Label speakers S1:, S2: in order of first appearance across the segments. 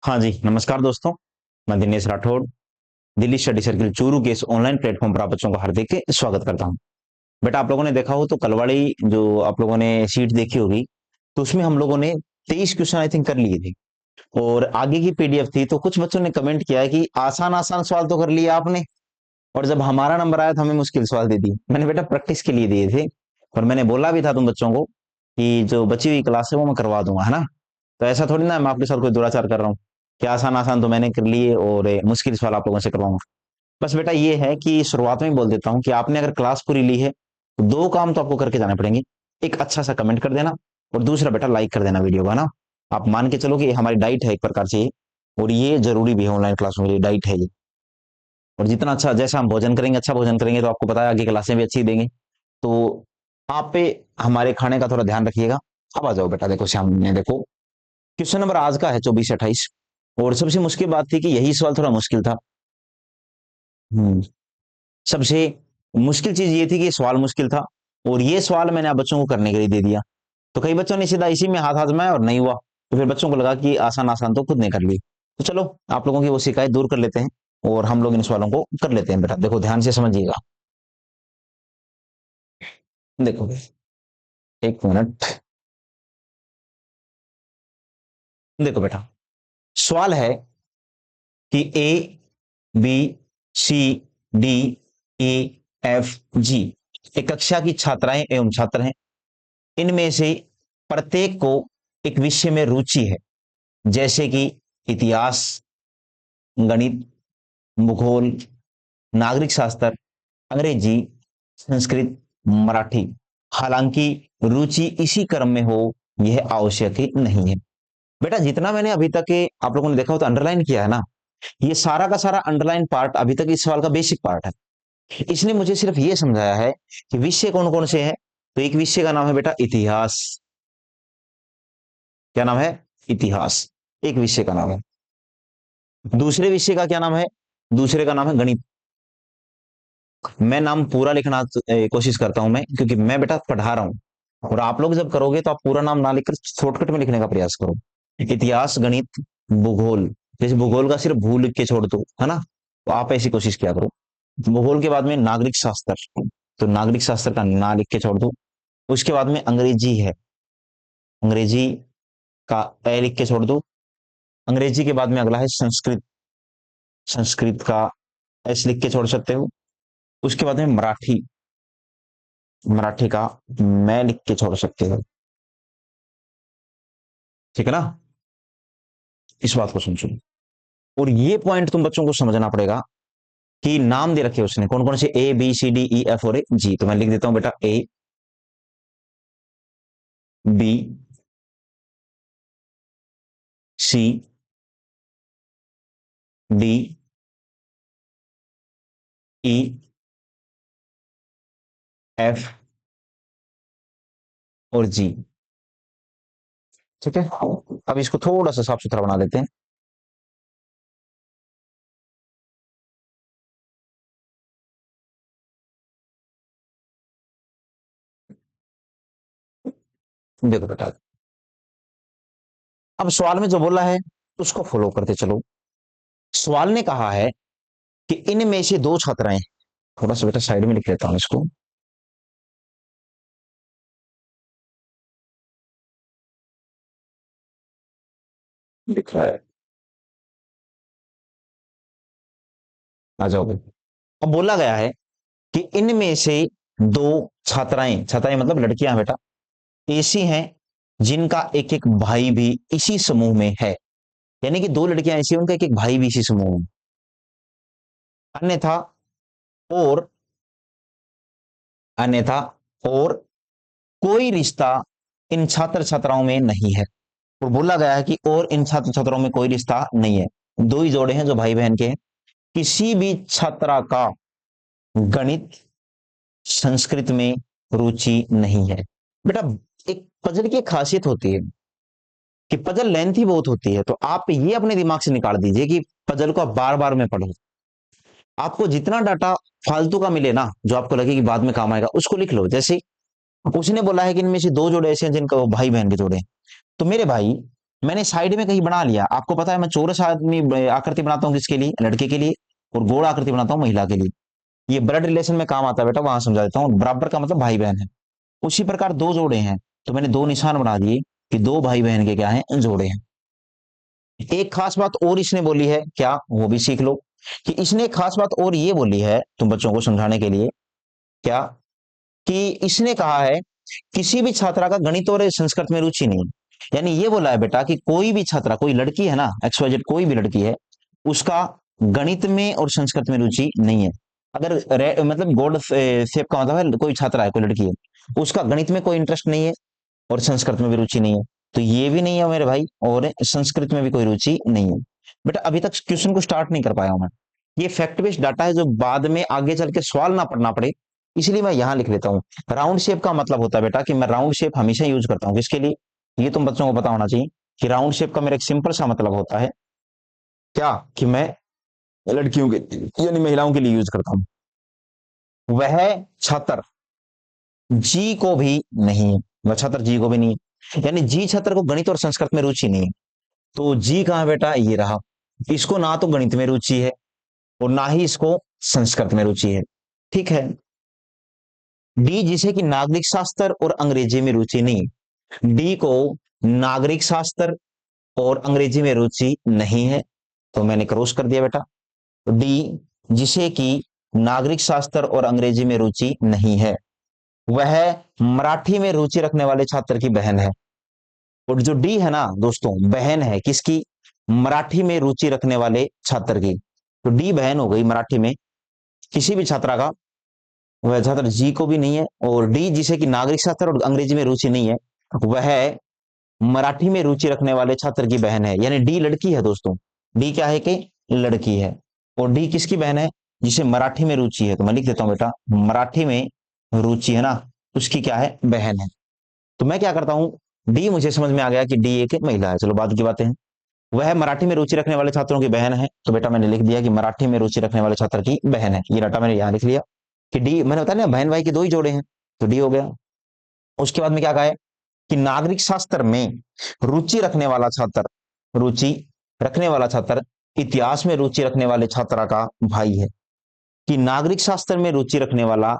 S1: हाँ जी, नमस्कार दोस्तों। मैं दिनेश राठौड़, दिल्ली स्टडी सर्किल चूरू के इस ऑनलाइन प्लेटफ़ॉर्म पर आप बच्चों का हार्दिक स्वागत करता हूँ। बेटा आप लोगों ने देखा हो तो कल वाली जो आप लोगों ने शीट देखी होगी, तो उसमें हम लोगों ने 23 क्वेश्चन आई थिंक कर लिए थे और आगे की पीडीएफ थी, तो कुछ बच्चों ने कमेंट किया है कि आसान-आसान सवाल तो कर लिए आपने और जब हमारा नंबर आया तो हमें मुश्किल सवाल दे दिए। मैंने बेटा प्रैक्टिस के लिए दिए थे और मैंने बोला भी था तुम बच्चों को कि जो बची हुई क्लास है वो मैं करवा दूँगा, है ना? तो ऐसा थोड़ी ना मैं आपके साथ कोई दुराचार कर रहा हूँ कि आसान-आसान तो मैंने कर लिए और मुश्किल सवाल आप लोगों से करवाऊँगा। बस बेटा ये है कि शुरुआत में ही बोल देता हूँ कि आपने अगर क्लास पूरी ली है, तो 2 काम तो आपको करके जाने पड़ेंगे। एक अच्छा-सा कमेंट कर देना और दूसरा बेटा लाइक कर देना वीडियो को, है ना? आप मान के चलो कि ये हमारी डाइट है एक प्रकार से ये और ये ज़रूरी भी है ऑनलाइन क्लासों के लिए डाइट है ये। और जितना अच्छा जैसा हम भोजन करेंगे, अच्छा भोजन करेंगे तो आपको पता है आगे क्लासें भी अच्छी देंगे। तो आप पे हमारे खाने का थोड़ा ध्यान रखिएगा। अब आ जाओ बेटा देखो सामने देखो, क्वेश्चन नंबर आज का है 24 से 28 और सबसे मुश्किल बात थी कि यही सवाल थोड़ा मुश्किल था। हुँ। सबसे मुश्किल चीज़ ये थी कि ये सवाल मुश्किल था और ये सवाल मैंने आप बच्चों को करने के लिए दे दिया। तो कई बच्चों ने सीधा इसी में हाथ आज़माया और नहीं हुआ। तो फिर बच्चों को लगा कि आसान-आसान तो खुद ने कर ली। तो चलो आप लोगों की वो शिकायत दूर कर लेते हैं और हम लोग इन सवालों को कर लेते हैं बेटा। देखो ध्यान से समझिएगा। देखो 1 मिनट। देखो बेटा, सवाल है कि ए, B, C, D, E, F, जी एक कक्षा की छात्राएं एवं छात्र हैं। इनमें से प्रत्येक को एक विषय में रुचि है, जैसे कि इतिहास, गणित, भूगोल, नागरिक शास्त्र, अंग्रेजी, संस्कृत, मराठी। हालांकि रुचि इसी क्रम में हो यह आवश्यक ही नहीं है। बेटा जितना मैंने अभी तक के आप लोगों ने देखा हो तो अंडरलाइन किया है ना, ये सारा का सारा अंडरलाइन पार्ट अभी तक इस सवाल का बेसिक पार्ट है। इसने मुझे सिर्फ ये समझाया है कि विषय कौन कौन से हैं। तो एक विषय का नाम है बेटा इतिहास। क्या नाम है? इतिहास। एक विषय का नाम है। दूसरे विषय का क्या नाम है? दूसरे का नाम है गणित। मैं नाम पूरा लिखना कोशिश करता हूं मैं, क्योंकि मैं बेटा पढ़ा रहा हूं और आप लोग जब करोगे तो आप पूरा नाम ना लिखकर शॉर्टकट में लिखने का प्रयास करो। इतिहास, गणित, भूगोल। जैसे भूगोल का सिर्फ भू लिख के छोड़ दो, है ना? तो आप ऐसी कोशिश किया करो। भूगोल के बाद में नागरिक शास्त्र, तो नागरिक शास्त्र का ना लिख के छोड़ दो। उसके बाद में अंग्रेजी है, अंग्रेजी का ए लिख के छोड़ दो। अंग्रेजी के बाद में अगला है संस्कृत, संस्कृत का एस लिख के छोड़ सकते हो। उसके बाद में मराठी, मराठी का मैं लिख के छोड़ सकते हो। ठीक है ना? इस बात को समझो और ये पॉइंट तुम बच्चों को समझना पड़ेगा कि नाम दे रखे उसने कौन कौन से A B C D E F और ए जी। तो मैं लिख देता हूं बेटा A, B, C, D, E, F और जी। ठीक है, अब इसको थोड़ा सा साफ सुथरा बना लेते हैं। देखो बेटा, अब सवाल में जो बोला है उसको फॉलो करते चलो। सवाल ने कहा है कि इनमें से दो छात्राएं, थोड़ा सा बेटा साइड में लिख लेता हूं इसको। लिख रहा है, आ जाओ भाई। अब बोला गया है कि इनमें से दो छात्राएं, छात्राएं मतलब लड़कियां बेटा, ऐसी हैं जिनका एक एक भाई भी इसी समूह में है। यानी कि दो लड़कियां ऐसी हैं उनका एक एक भाई भी इसी समूह में। अन्यथा और अन्यथा और कोई रिश्ता इन छात्र छात्राओं में नहीं है। और बोला गया है कि और इन छात्र छात्राओं में कोई रिश्ता नहीं है। दो ही जोड़े हैं जो भाई बहन के हैं। किसी भी छात्रा का गणित, संस्कृत में रुचि नहीं है। बेटा एक पजल की खासियत होती है कि पजल लेंथी बहुत होती है, तो आप ये अपने दिमाग से निकाल दीजिए कि पजल को आप बार बार में पढ़ो। आपको जितना डाटा फालतू का मिले ना, जो आपको लगे कि बाद में काम आएगा, उसको लिख लो। जैसे उसने बोला है कि इनमें से दो जोड़े ऐसे हैं जिनका वो भाई बहन के जोड़े हैं। तो मेरे भाई मैंने साइड में कहीं बना लिया, आपको पता है मैं चौरस आदमी आकृति बनाता हूँ किसके लिए, लड़के के लिए, और गोल आकृति बनाता हूँ महिला के लिए। ये ब्लड रिलेशन में काम आता है बेटा, वहां समझा देता हूँ। बराबर का मतलब भाई बहन है। उसी प्रकार दो जोड़े हैं, तो मैंने दो निशान बना दिए कि दो भाई बहन के क्या हैं, जोड़े हैं। एक खास बात और इसने बोली है क्या, वो भी सीख लो, कि इसने एक खास बात और ये बोली है तुम बच्चों को समझाने के लिए, क्या, कि इसने कहा है किसी भी छात्रा का गणित और संस्कृत में रुचि नहीं। यानी ये बोला है बेटा कि कोई भी छात्रा, कोई लड़की है ना, XYZ कोई भी लड़की है, उसका गणित में और संस्कृत में रुचि नहीं है। अगर मतलब गोल्ड शेप का मतलब है कोई छात्रा है, कोई लड़की है, उसका गणित में कोई इंटरेस्ट नहीं है और संस्कृत में भी रुचि नहीं है, तो ये भी नहीं है मेरे भाई, और संस्कृत में भी कोई रुचि नहीं है। बेटा अभी तक क्वेश्चन को स्टार्ट नहीं कर पाया हूं मैं, ये फैक्ट बेस्ड डाटा है जो बाद में आगे चल के सवाल ना पढ़ना पड़े, इसलिए मैं यहां लिख लेता हूं। राउंड शेप का मतलब होता है बेटा कि मैं राउंड शेप हमेशा यूज करता हूं, किसके लिए, ये तुम बच्चों को पता होना चाहिए कि राउंड शेप का मेरा एक सिंपल सा मतलब होता है क्या, कि मैं लड़कियों के यानी महिलाओं के लिए यूज करता हूं। वह छात्र जी को भी नहीं है, वह छात्र जी को भी नहीं है, यानी जी छात्र को गणित और संस्कृत में रुचि नहीं है। तो जी कहां बेटा, ये रहा, इसको ना तो गणित में रुचि है और ना ही इसको संस्कृत में रुचि है। ठीक है। डी जिसे कि नागरिक शास्त्र और अंग्रेजी में रुचि नहीं, डी को नागरिक शास्त्र और अंग्रेजी में रुचि नहीं है, तो मैंने क्रॉस कर दिया बेटा। तो डी जिसे कि नागरिक शास्त्र और अंग्रेजी में रुचि नहीं है, वह मराठी में रुचि रखने वाले छात्र की बहन है। और जो डी है ना दोस्तों, बहन है किसकी, मराठी में रुचि रखने वाले छात्र की। तो डी बहन हो गई मराठी में किसी भी छात्रा का, वह छात्र जी को भी नहीं है। और डी जिसे कि नागरिक शास्त्र और अंग्रेजी में रुचि नहीं है, वह मराठी में रुचि रखने वाले छात्र की बहन है, यानी डी लड़की है दोस्तों। डी क्या है कि लड़की है, और डी किसकी बहन है, जिसे मराठी में रुचि है। तो मैं लिख देता हूं बेटा, मराठी में रुचि है ना, उसकी क्या है, बहन है। तो मैं क्या करता हूं, डी मुझे समझ में आ गया कि डी एक महिला है, चलो बाद की बातें हैं। वह मराठी में रुचि रखने वाले छात्रों की बहन है, तो बेटा मैंने लिख दिया कि मराठी में रुचि रखने वाले छात्र की बहन है। ये डाटा मैंने यहां लिख लिया कि डी, मैंने बताया ना बहन भाई के दो ही जोड़े हैं, तो डी हो गया। उसके बाद में क्या कहा है कि नागरिक शास्त्र में रुचि रखने वाला छात्र, रुचि रखने वाला छात्र इतिहास में रुचि रखने वाले छात्रा का भाई है। कि नागरिक शास्त्र में रुचि रखने वाला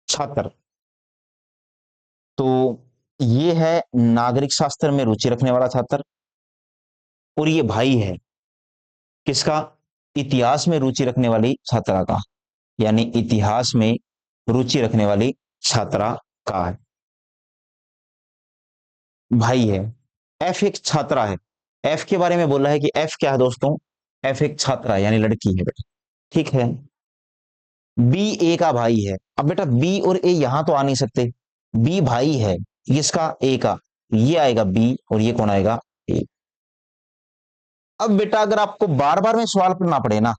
S1: छात्र, तो ये है नागरिक शास्त्र में रुचि रखने वाला छात्र, और ये भाई है किसका, इतिहास में रुचि रखने वाली छात्रा का, यानी इतिहास में रुचि रखने वाली छात्रा का है, भाई है। एफ एक छात्रा है, एफ के बारे में बोला है कि एफ क्या है दोस्तों, एफ एक छात्रा है यानी लड़की है बेटा। ठीक है। बी ए का भाई है, अब बेटा बी और ए यहां तो आ नहीं सकते, बी भाई है किसका, ए का, ये आएगा बी और ये कौन आएगा, ए। अब बेटा अगर आपको बार बार में सवाल पढ़ना पड़े ना,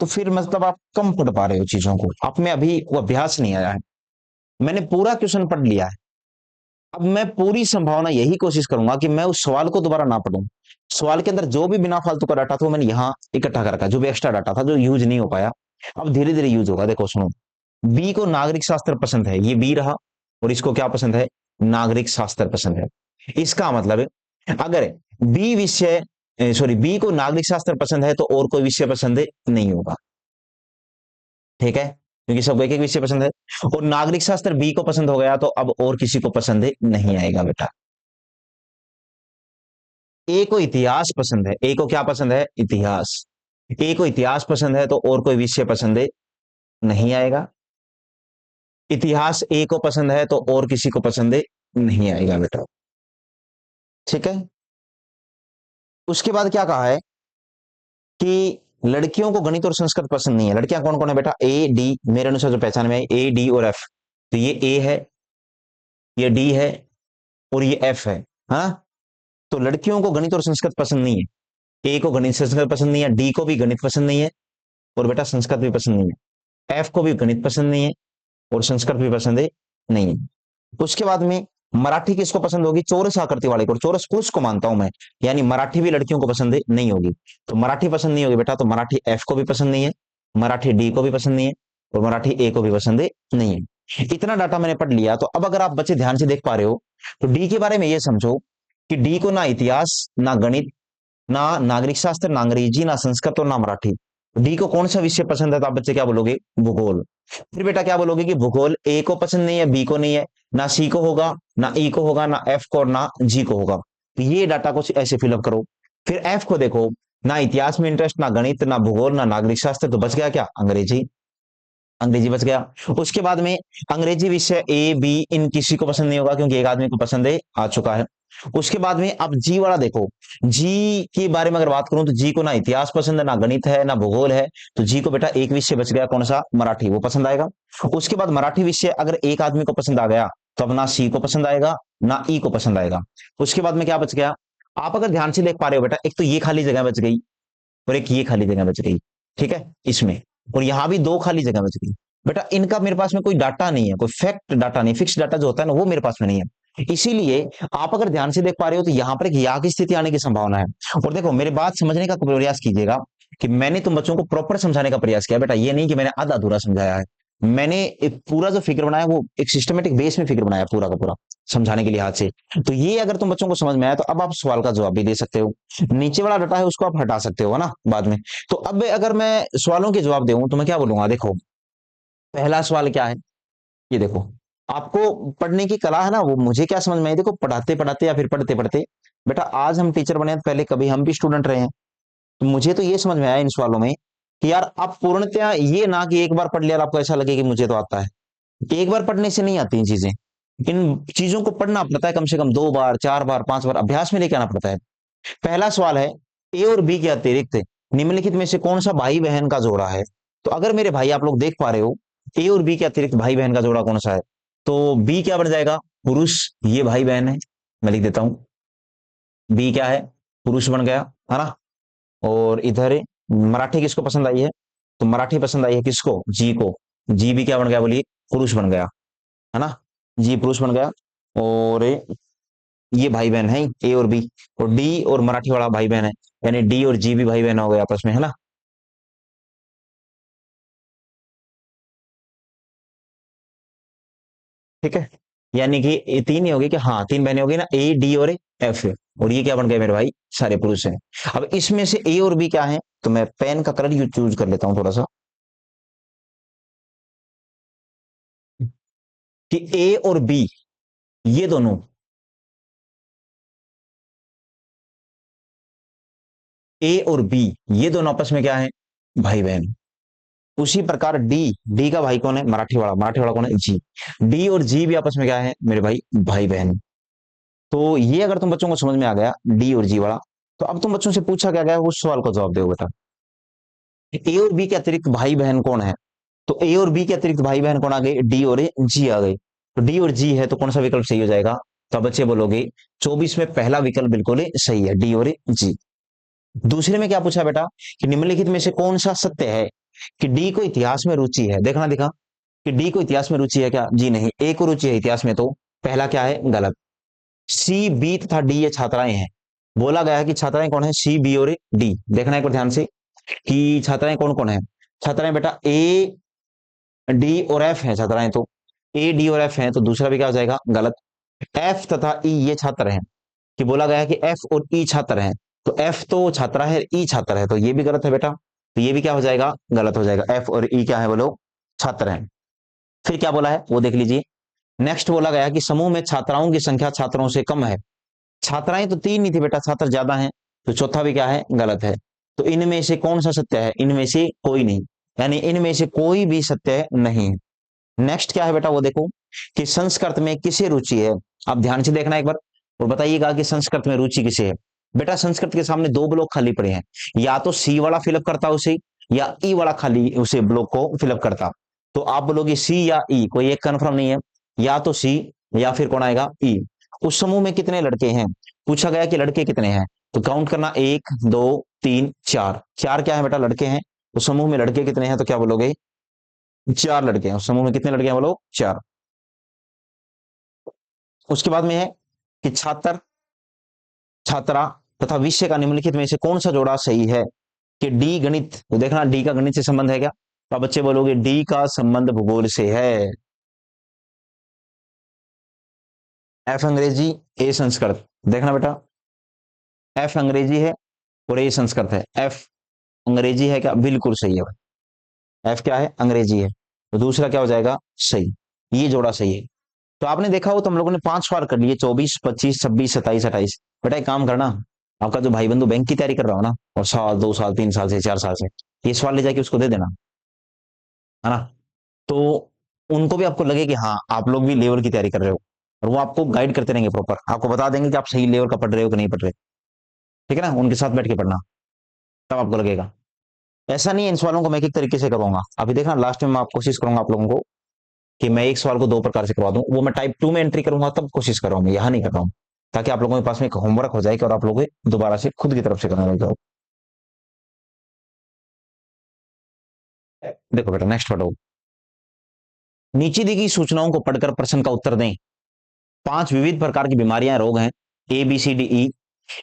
S1: तो फिर मतलब आप कम पढ़ पा रहे हो चीजों को, आप में अभी वो अभ्यास नहीं आया है। मैंने पूरा क्वेश्चन पढ़ लिया है, अब मैं पूरी संभावना यही कोशिश करूंगा कि मैं उस सवाल को दोबारा ना पढ़ूं। सवाल के अंदर जो भी बिना फालतू का डाटा था वो मैंने यहाँ इकट्ठा कर रखा, जो भी एक्स्ट्रा डाटा था जो यूज नहीं हो पाया, अब धीरे धीरे यूज होगा। देखो सुनो, बी को नागरिक शास्त्र पसंद है, ये बी रहा, और इसको क्या पसंद है, नागरिक शास्त्र पसंद है। इसका मतलब अगर बी विषय, सॉरी, बी को नागरिक शास्त्र पसंद है तो और कोई विषय पसंद नहीं होगा। ठीक है, क्योंकि सबको एक एक विषय पसंद है, और नागरिक शास्त्र बी को पसंद हो गया तो अब और किसी को पसंद नहीं आएगा बेटा। ए को इतिहास पसंद है, ए को क्या पसंद है, इतिहास। ए को इतिहास पसंद है तो और कोई विषय पसंद नहीं आएगा। इतिहास ए को पसंद है तो और किसी को पसंद नहीं आएगा बेटा। ठीक है। उसके बाद क्या कहा है कि लड़कियों को गणित और संस्कृत पसंद नहीं है। लड़कियां कौन कौन है बेटा, ए डी, मेरे अनुसार जो पहचान में आई ए डी और एफ, तो ये ए है, ये डी है और ये एफ है। हाँ, तो लड़कियों को गणित और संस्कृत पसंद नहीं है, ए को गणित संस्कृत पसंद नहीं है, डी को भी गणित पसंद नहीं है और बेटा संस्कृत भी पसंद नहीं है, एफ को भी गणित पसंद नहीं है और संस्कृत भी पसंद नहीं है। उसके बाद में मराठी किसको पसंद होगी, चौरस आकृति वाले को, चौरस पुरुष को मानता हूं मैं, यानी मराठी भी लड़कियों को पसंद नहीं होगी। तो मराठी पसंद नहीं होगी बेटा, तो मराठी एफ को भी पसंद नहीं है, मराठी डी को भी पसंद नहीं है और मराठी ए को भी पसंद नहीं है। इतना डाटा मैंने पढ़ लिया, तो अब अगर आप बच्चे ध्यान से देख पा रहे हो तो डी के बारे में ये समझो कि डी को ना इतिहास, ना गणित, ना नागरिक शास्त्र, ना अंग्रेजी, ना संस्कृत और ना मराठी। डी को कौन सा विषय पसंद है? तो आप बच्चे क्या बोलोगे? भूगोल। फिर बेटा क्या बोलोगे कि भूगोल ए को पसंद नहीं है, बी को नहीं है, ना सी को होगा, ना ई को होगा, ना एफ को और ना जी को होगा। तो ये डाटा को ऐसे फिलअप करो। फिर एफ को देखो, ना इतिहास में इंटरेस्ट, ना गणित, ना भूगोल, ना नागरिक शास्त्र, तो बच गया क्या? अंग्रेजी। अंग्रेजी बच गया। उसके बाद में अंग्रेजी विषय ए बी इन किसी को पसंद नहीं होगा, क्योंकि एक आदमी को पसंद है, आ चुका है। उसके बाद में अब जी वाला देखो, जी के बारे में अगर बात करूं तो जी को ना इतिहास पसंद है, ना गणित है, ना भूगोल है। तो जी को बेटा एक विषय बच गया, कौन सा? मराठी, वो पसंद आएगा। उसके बाद मराठी विषय अगर एक आदमी को पसंद आ गया तो अब ना सी को पसंद आएगा, ना ई को पसंद आएगा। उसके बाद में क्या बच गया? आप अगर ध्यान से देख पा रहे हो बेटा, एक तो ये खाली जगह बच गई और एक ये खाली जगह बच गई, ठीक है इसमें। और यहां भी दो खाली जगह बच गई। बेटा इनका मेरे पास में कोई डाटा नहीं है, कोई फैक्ट डाटा नहीं, फिक्स डाटा जो होता है ना वो मेरे पास में नहीं है। इसीलिए आप अगर ध्यान से देख पा रहे हो तो यहां पर एक या की स्थिति आने की संभावना है। और देखो मेरी बात समझने का प्रयास कीजिएगा कि मैंने तुम बच्चों को प्रॉपर समझाने का प्रयास किया बेटा, ये नहीं कि मैंने आधा अधूरा समझाया है। मैंने एक पूरा जो फिगर बनाया वो एक सिस्टमेटिक बेस में फिगर बनाया पूरा का पूरा, समझाने के लिहाज से। तो ये अगर तुम बच्चों को समझ में आया तो अब आप सवाल का जवाब भी दे सकते हो। नीचे वाला डाटा है उसको आप हटा सकते हो, है ना, बाद में। तो अब अगर मैं सवालों के जवाब दूं तो मैं क्या बोलूंगा? देखो पहला सवाल क्या है, ये देखो। आपको पढ़ने की कला है ना, वो मुझे क्या समझ में आई, देखो पढ़ाते पढ़ाते या फिर पढ़ते पढ़ते बेटा आज हम टीचर बने हैं, पहले कभी हम भी स्टूडेंट रहे हैं। तो मुझे तो ये समझ में आया इन सवालों में कि यार आप पूर्णतया ये ना कि एक बार पढ़ लिया और आपको ऐसा लगे कि मुझे तो आता है। एक बार पढ़ने से नहीं आती इन चीजें। इन चीजों को पढ़ना पड़ता है कम से कम 2 बार, 4 बार, 5 बार अभ्यास में लेके आना पड़ता है। पहला सवाल है, ए और बी के अतिरिक्त निम्नलिखित में से कौन सा भाई बहन का जोड़ा है? तो अगर मेरे भाई आप लोग देख पा रहे हो, ए और बी के अतिरिक्त भाई बहन का जोड़ा कौन सा है? तो बी क्या बन जाएगा? पुरुष, ये भाई बहन है, मैं लिख देता हूं। बी क्या है? पुरुष बन गया, है ना। और इधर मराठी किसको पसंद आई है? तो मराठी पसंद आई है किसको? जी को। जी भी क्या बन गया बोलिए? पुरुष बन गया, है ना। जी पुरुष बन गया। और ये भाई बहन है ए और बी। और डी और मराठी वाला भाई बहन है, यानी डी और जी भी भाई बहन हो गए आपस में, है ना। ठीक है, यानी कि ये तीन ही हो गए कि हाँ तीन बहनें हो गई ना, ए डी और एफ। और ये क्या बन गए मेरे भाई? सारे पुरुष हैं। अब इसमें से ए और बी क्या है? तो मैं पेन का कलर यू चूज कर लेता हूं थोड़ा सा, कि ए और बी ये दोनों, ए और बी ये दोनों आपस में क्या है? भाई बहन। उसी प्रकार डी, डी का भाई कौन है? मराठी वाला। मराठी वाला कौन है? जी। डी और जी भी आपस में क्या है मेरे भाई? भाई बहन। तो ये अगर तुम बच्चों को समझ में आ गया डी और जी वाला, तो अब तुम बच्चों से पूछा क्या गया उस सवाल का जवाब दो बेटा। ए और बी के अतिरिक्त भाई बहन कौन है? तो ए और बी के अतिरिक्त भाई बहन कौन आ गए? डी और जी आ गए। तो डी और जी है तो कौन सा विकल्प सही हो जाएगा? तो बच्चे बोलोगे 24 में पहला विकल्प बिल्कुल सही है, डी और जी। दूसरे में क्या पूछा बेटा कि निम्नलिखित में से कौन सा सत्य है कि डी को इतिहास में रुचि है? देखना दिखा कि डी को इतिहास में रुचि है क्या? जी नहीं। ए को रुचि है इतिहास में, तो पहला क्या है? गलत। सी बी तथा डी ये छात्राएं हैं। बोला गया है कि छात्राएं कौन है? सी बी और डी। देखना एक बार ध्यान से कि छात्राएं कौन कौन है। छात्राएं बेटा ए डी और एफ है छात्राएं, तो ए डी और एफ है, तो दूसरा भी क्या हो जाएगा? गलत। एफ तथा ई ये छात्र हैं, कि बोला गया है कि एफ और ई छात्र हैं। तो एफ तो छात्रा है, ई छात्र है, तो ये भी गलत है बेटा। तो ये भी क्या हो जाएगा? गलत हो जाएगा। एफ और ई क्या है? वो लोग छात्र हैं। फिर क्या बोला है वो देख लीजिए। नेक्स्ट बोला गया कि समूह में छात्राओं की संख्या छात्रों से कम है। छात्राएं तो तीन ही थी बेटा, छात्र ज्यादा हैं, तो चौथा भी क्या है? गलत है। तो इनमें से कौन सा सत्य है? इनमें से कोई नहीं, यानी इनमें से कोई भी सत्य नहीं है। नेक्स्ट क्या है बेटा वो देखो कि संस्कृत में किसे रुचि है। आप ध्यान से देखना एक बार और बताइएगा कि संस्कृत में रुचि किसे है। बेटा संस्कृत के सामने दो ब्लॉक खाली पड़े हैं, या तो सी वाला फिलअप करता उसे, या ई वाला खाली उसे ब्लॉक को फिलअप करता। तो आप बोलोगे सी या ई, कोई एक कंफर्म नहीं है, या तो सी या फिर कौन आएगा? ई। उस समूह में कितने लड़के हैं? पूछा गया कि लड़के कितने हैं, तो काउंट करना 1 2 3 4। चार क्या है बेटा? लड़के हैं। उस समूह में लड़के कितने हैं? तो क्या बोलोगे? चार लड़के हैं। उस समूह में कितने लड़के हैं बोलो? चार। उसके बाद में है कि छात्र, छात्रा तथा विषय का निम्नलिखित में से कौन सा जोड़ा सही है? कि डी गणित, तो देखना डी का गणित से संबंध है क्या? तो आप बच्चे बोलोगे डी का संबंध भूगोल से है। एफ अंग्रेजी, ए संस्कृत। देखना बेटा, एफ अंग्रेजी है और ए संस्कृत है। एफ अंग्रेजी है क्या? बिल्कुल सही है भाई। एफ क्या है? अंग्रेजी है, तो दूसरा क्या हो जाएगा? सही। ये जोड़ा सही है। तो आपने देखा हो तो हम लोगों ने 5 सवाल कर लिए, 24, 25, 26, 27, 28। बेटा एक काम करना, आपका जो भाई बंधु बैंक की तैयारी कर रहा हो ना, और साल 2 साल 3 साल से 4 साल से, ये सवाल ले जाके उसको दे देना, है ना। तो उनको भी आपको लगे कि हाँ आप लोग भी लेवल की तैयारी कर रहे हो, और वो आपको गाइड करते रहेंगे, प्रॉपर आपको बता देंगे कि आप सही लेवल का पढ़ रहे हो कि नहीं पढ़ रहे। ठीक है ना, उनके साथ बैठ के पढ़ना, तब आपको लगेगा। ऐसा नहीं है इन सवालों को मैं एक तरीके से करूंगा। अभी देखना लास्ट में मैं आप कोशिश करूंगा आप लोगों को कि मैं एक सवाल को 2 प्रकार से करवा दूं, वो मैं टाइप 2 में एंट्री करूंगा तब कोशिश कर रहा हूं, मैं यहां नहीं कर रहा हूं, ताकि आप लोगों के पास में एक होमवर्क हो जाए और आप लोग दोबारा से खुद की तरफ से करने लग जाओ। देखो बेटा नेक्स्ट पढ़ो। नीचे दी गई सूचनाओं को पढ़कर प्रश्न का उत्तर दें। 5 विविध प्रकार की बीमारियां रोग हैं, ए बी सी डी ई।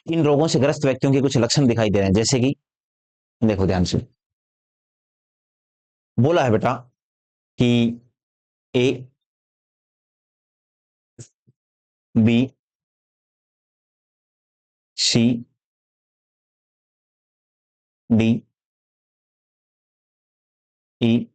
S1: इन रोगों से ग्रस्त व्यक्तियों के कुछ लक्षण दिखाई दे रहे हैं, जैसे कि देखो ध्यान से, बोला है बेटा कि ए, बी, सी, डी, ई।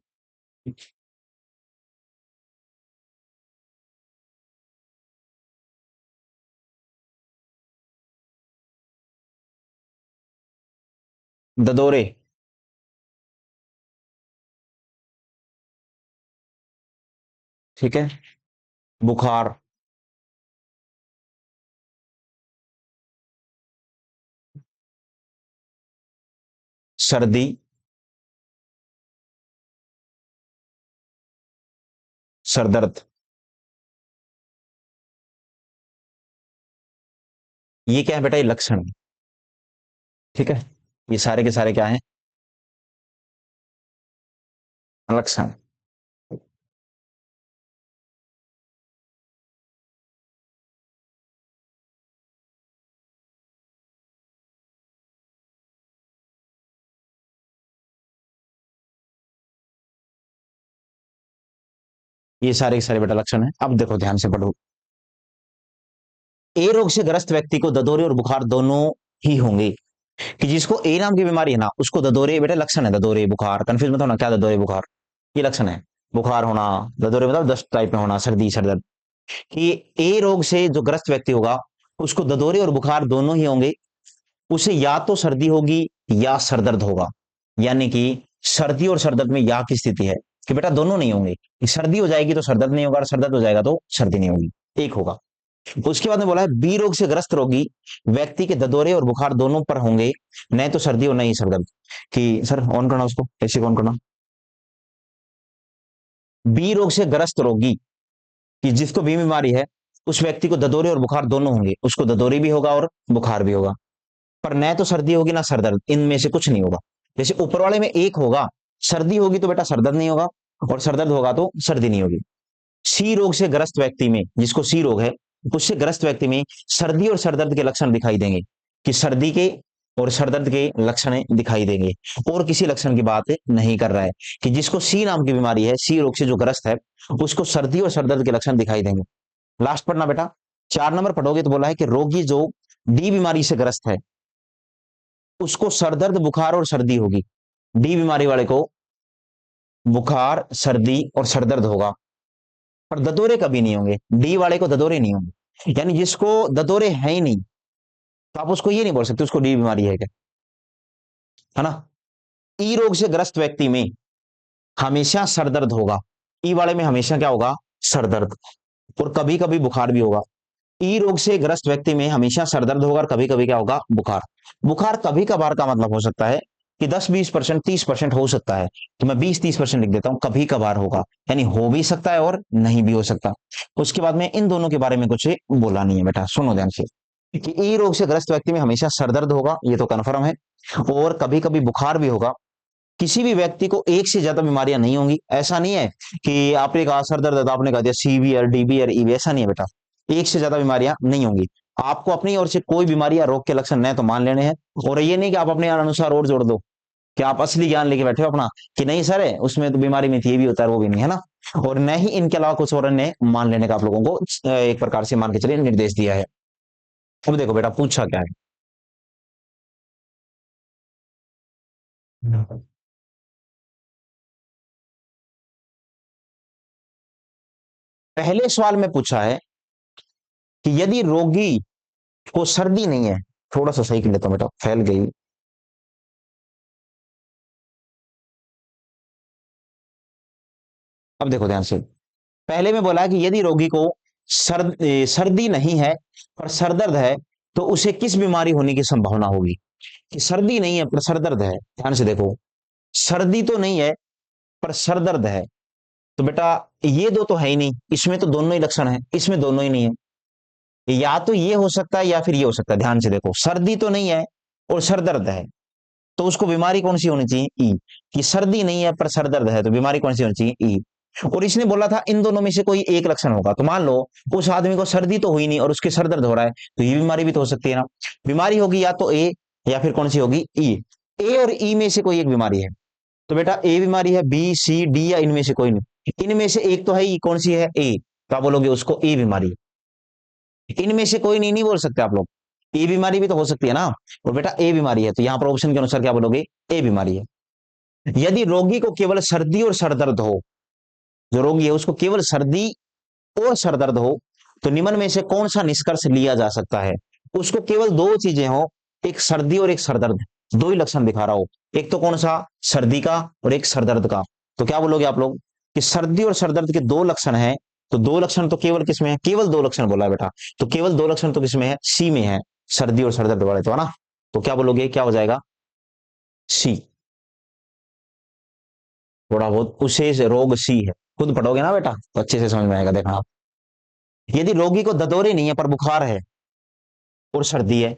S1: ददोरे, ठीक है, बुखार, सर्दी, सरदर्द। ये क्या है बेटा? ये लक्षण है। ठीक है, ये सारे के सारे क्या हैं? लक्षण। ये सारे के सारे बेटा लक्षण है। अब देखो ध्यान से पढ़ो। ए रोग से ग्रस्त व्यक्ति को ददोरे और बुखार दोनों ही होंगे। कि जिसको ए नाम की बीमारी है ना, उसको ददोरे, बेटा लक्षण है ददोरे बुखार, कंफ्यूज मत होना क्या ददोरे बुखार, ये लक्षण है। बुखार होना, ददोरे मतलब दस्त टाइप में होना, सर्दी सरदर्द। कि ए रोग से जो ग्रस्त व्यक्ति होगा उसको ददोरे और बुखार दोनों ही होंगे। उसे या तो सर्दी होगी या सरदर्द होगा। यानी कि सर्दी और सरदर्द में या की स्थिति है कि बेटा दोनों नहीं होंगे, कि सर्दी हो जाएगी तो सरदर्द नहीं होगा, और सरदर्द हो जाएगा तो सर्दी नहीं होगी, एक होगा। उसके बाद में बोला है बी रोग से ग्रस्त रोगी व्यक्ति के ददोरे और बुखार दोनों पर होंगे, न तो सर्दी और न ही सरदर्द। कि सर ऑन करना उसको, ऐसे कौन करना। बी रोग से ग्रस्त रोगी, कि जिसको बी बीमारी है, उस व्यक्ति को ददोरे और बुखार दोनों होंगे, उसको ददोरे भी होगा और बुखार भी होगा, पर न तो सर्दी होगी ना सरदर्द, इनमें से कुछ नहीं होगा। जैसे ऊपर वाले में एक होगा, सर्दी होगी तो बेटा सरदर्द नहीं होगा, और सरदर्द होगा तो सर्दी नहीं होगी। सी रोग से ग्रस्त व्यक्ति में, जिसको सी रोग है, उससे ग्रस्त व्यक्ति में सर्दी और सरदर्द के लक्षण दिखाई देंगे, कि सर्दी के और सरदर्द के लक्षण दिखाई देंगे। और किसी लक्षण की बात नहीं कर रहा है, कि जिसको सी नाम की बीमारी है, सी रोग से जो ग्रस्त है, उसको सर्दी और सरदर्द के लक्षण दिखाई देंगे। लास्ट पढ़ना बेटा, 4 नंबर पढ़ोगे तो बोला है कि रोगी जो डी बीमारी से ग्रस्त है, उसको सरदर्द बुखार और सर्दी होगी। डी बीमारी वाले को बुखार सर्दी और सरदर्द होगा, पर ददोरे कभी नहीं होंगे। डी वाले को ददोरे नहीं होंगे, यानी जिसको ददोरे है ही नहीं, तो आप उसको ये नहीं बोल सकते उसको डी बीमारी है क्या, है ना। ई रोग से ग्रस्त व्यक्ति में हमेशा सरदर्द होगा। ई वाले में हमेशा क्या होगा? सरदर्द, और कभी कभी बुखार भी होगा। ई रोग से ग्रस्त व्यक्ति में हमेशा सरदर्द होगा और कभी कभी क्या होगा? बुखार। बुखार कभी कभार का मतलब हो सकता है कि 10-20%, 30% हो सकता है, तो मैं 20-30% लिख देता हूं, कभी कभार होगा, यानी हो भी सकता है और नहीं भी हो सकता। उसके बाद में इन दोनों के बारे में कुछ बोला नहीं है बेटा, सुनो ध्यान से। कि ई रोग से ग्रस्त व्यक्ति में हमेशा सरदर्द होगा, ये तो कन्फर्म है, और कभी कभी बुखार भी होगा। किसी भी व्यक्ति को एक से ज्यादा बीमारियां नहीं होंगी। ऐसा नहीं है कि आपने कहा सर दर्द, आपने कहा दिया सीवियर डीबीआर ईवी, ऐसा नहीं है बेटा। एक से ज्यादा बीमारियां नहीं होंगी। आपको अपनी ओर से कोई बीमारी या रोग के लक्षण नहीं तो मान लेने हैं, और ये नहीं कि आप अपने अनुसार और जोड़ दो, कि आप असली ज्ञान लेके बैठे हो अपना, कि नहीं सर है उसमें तो बीमारी में थी, ये भी होता है वो भी नहीं, है ना। और न ही इनके अलावा कुछ और ने मान लेने का आप लोगों को एक प्रकार से मान के चलिए निर्देश दिया है। अब देखो बेटा पूछा क्या है। पहले सवाल में पूछा है कि यदि रोगी को सर्दी नहीं है, थोड़ा सा सही कर लेता हूं बेटा, फैल गई। अब देखो ध्यान से, पहले में बोला कि यदि रोगी को सर्दी नहीं है पर सर दर्द है, तो उसे किस बीमारी होने की संभावना होगी। कि सर्दी नहीं है पर सर दर्द है, ध्यान से देखो, सर्दी तो नहीं है पर सर दर्द है, तो बेटा ये दो तो है ही नहीं, इसमें तो दोनों ही लक्षण है, इसमें दोनों ही नहीं है, या तो ये हो सकता है या फिर ये हो सकता है। ध्यान से देखो, सर्दी तो नहीं है और सर दर्द है, तो उसको बीमारी कौन सी होनी चाहिए, ई। कि सर्दी नहीं है पर सर दर्द है, तो बीमारी कौन सी होनी चाहिए, ई। और इसने बोला था इन दोनों में से कोई एक लक्षण होगा, तो मान लो उस आदमी को सर्दी तो हुई नहीं और उसके सर दर्द हो रहा है, तो ये बीमारी भी तो हो सकती है ना। बीमारी होगी या तो ए या फिर कौन सी होगी, ई। ए और ई में से कोई एक बीमारी है, तो बेटा ए बीमारी है, बी सी डी या इनमें से कोई नहीं, इनमें से एक तो है, ई कौन सी है, ए। तो आप बोलोगे उसको ए बीमारी है। इनमें से कोई नहीं, नहीं बोल सकते आप लोग, ए बीमारी भी तो हो सकती है ना। और बेटा ए बीमारी है, तो यहां पर ऑप्शन के अनुसार क्या बोलोगे, ए बीमारी है। यदि रोगी को केवल सर्दी और सरदर्द हो, जो रोगी है उसको केवल सर्दी और सरदर्द हो, तो निम्न में से कौन सा निष्कर्ष लिया जा सकता है। उसको केवल दो चीजें हो, एक सर्दी और एक सरदर्द, दो ही लक्षण दिखा रहा हो, एक तो कौन सा, सर्दी का और एक सरदर्द का। तो क्या बोलोगे आप लोग कि सर्दी और सरदर्द के दो लक्षण हैं, तो दो लक्षण तो केवल किसमें है, केवल दो लक्षण बोला है बेटा, तो केवल दो लक्षण तो किसमें है, सी में है, सर्दी और सरदर्द वाले, तो है ना। तो क्या बोलोगे, क्या हो जाएगा, सी। थोड़ा बहुत उसे रोग सी है, खुद पढ़ोगे ना बेटा तो अच्छे से समझ में आएगा, देखना। यदि रोगी को ददोरे नहीं है पर बुखार है और सर्दी है,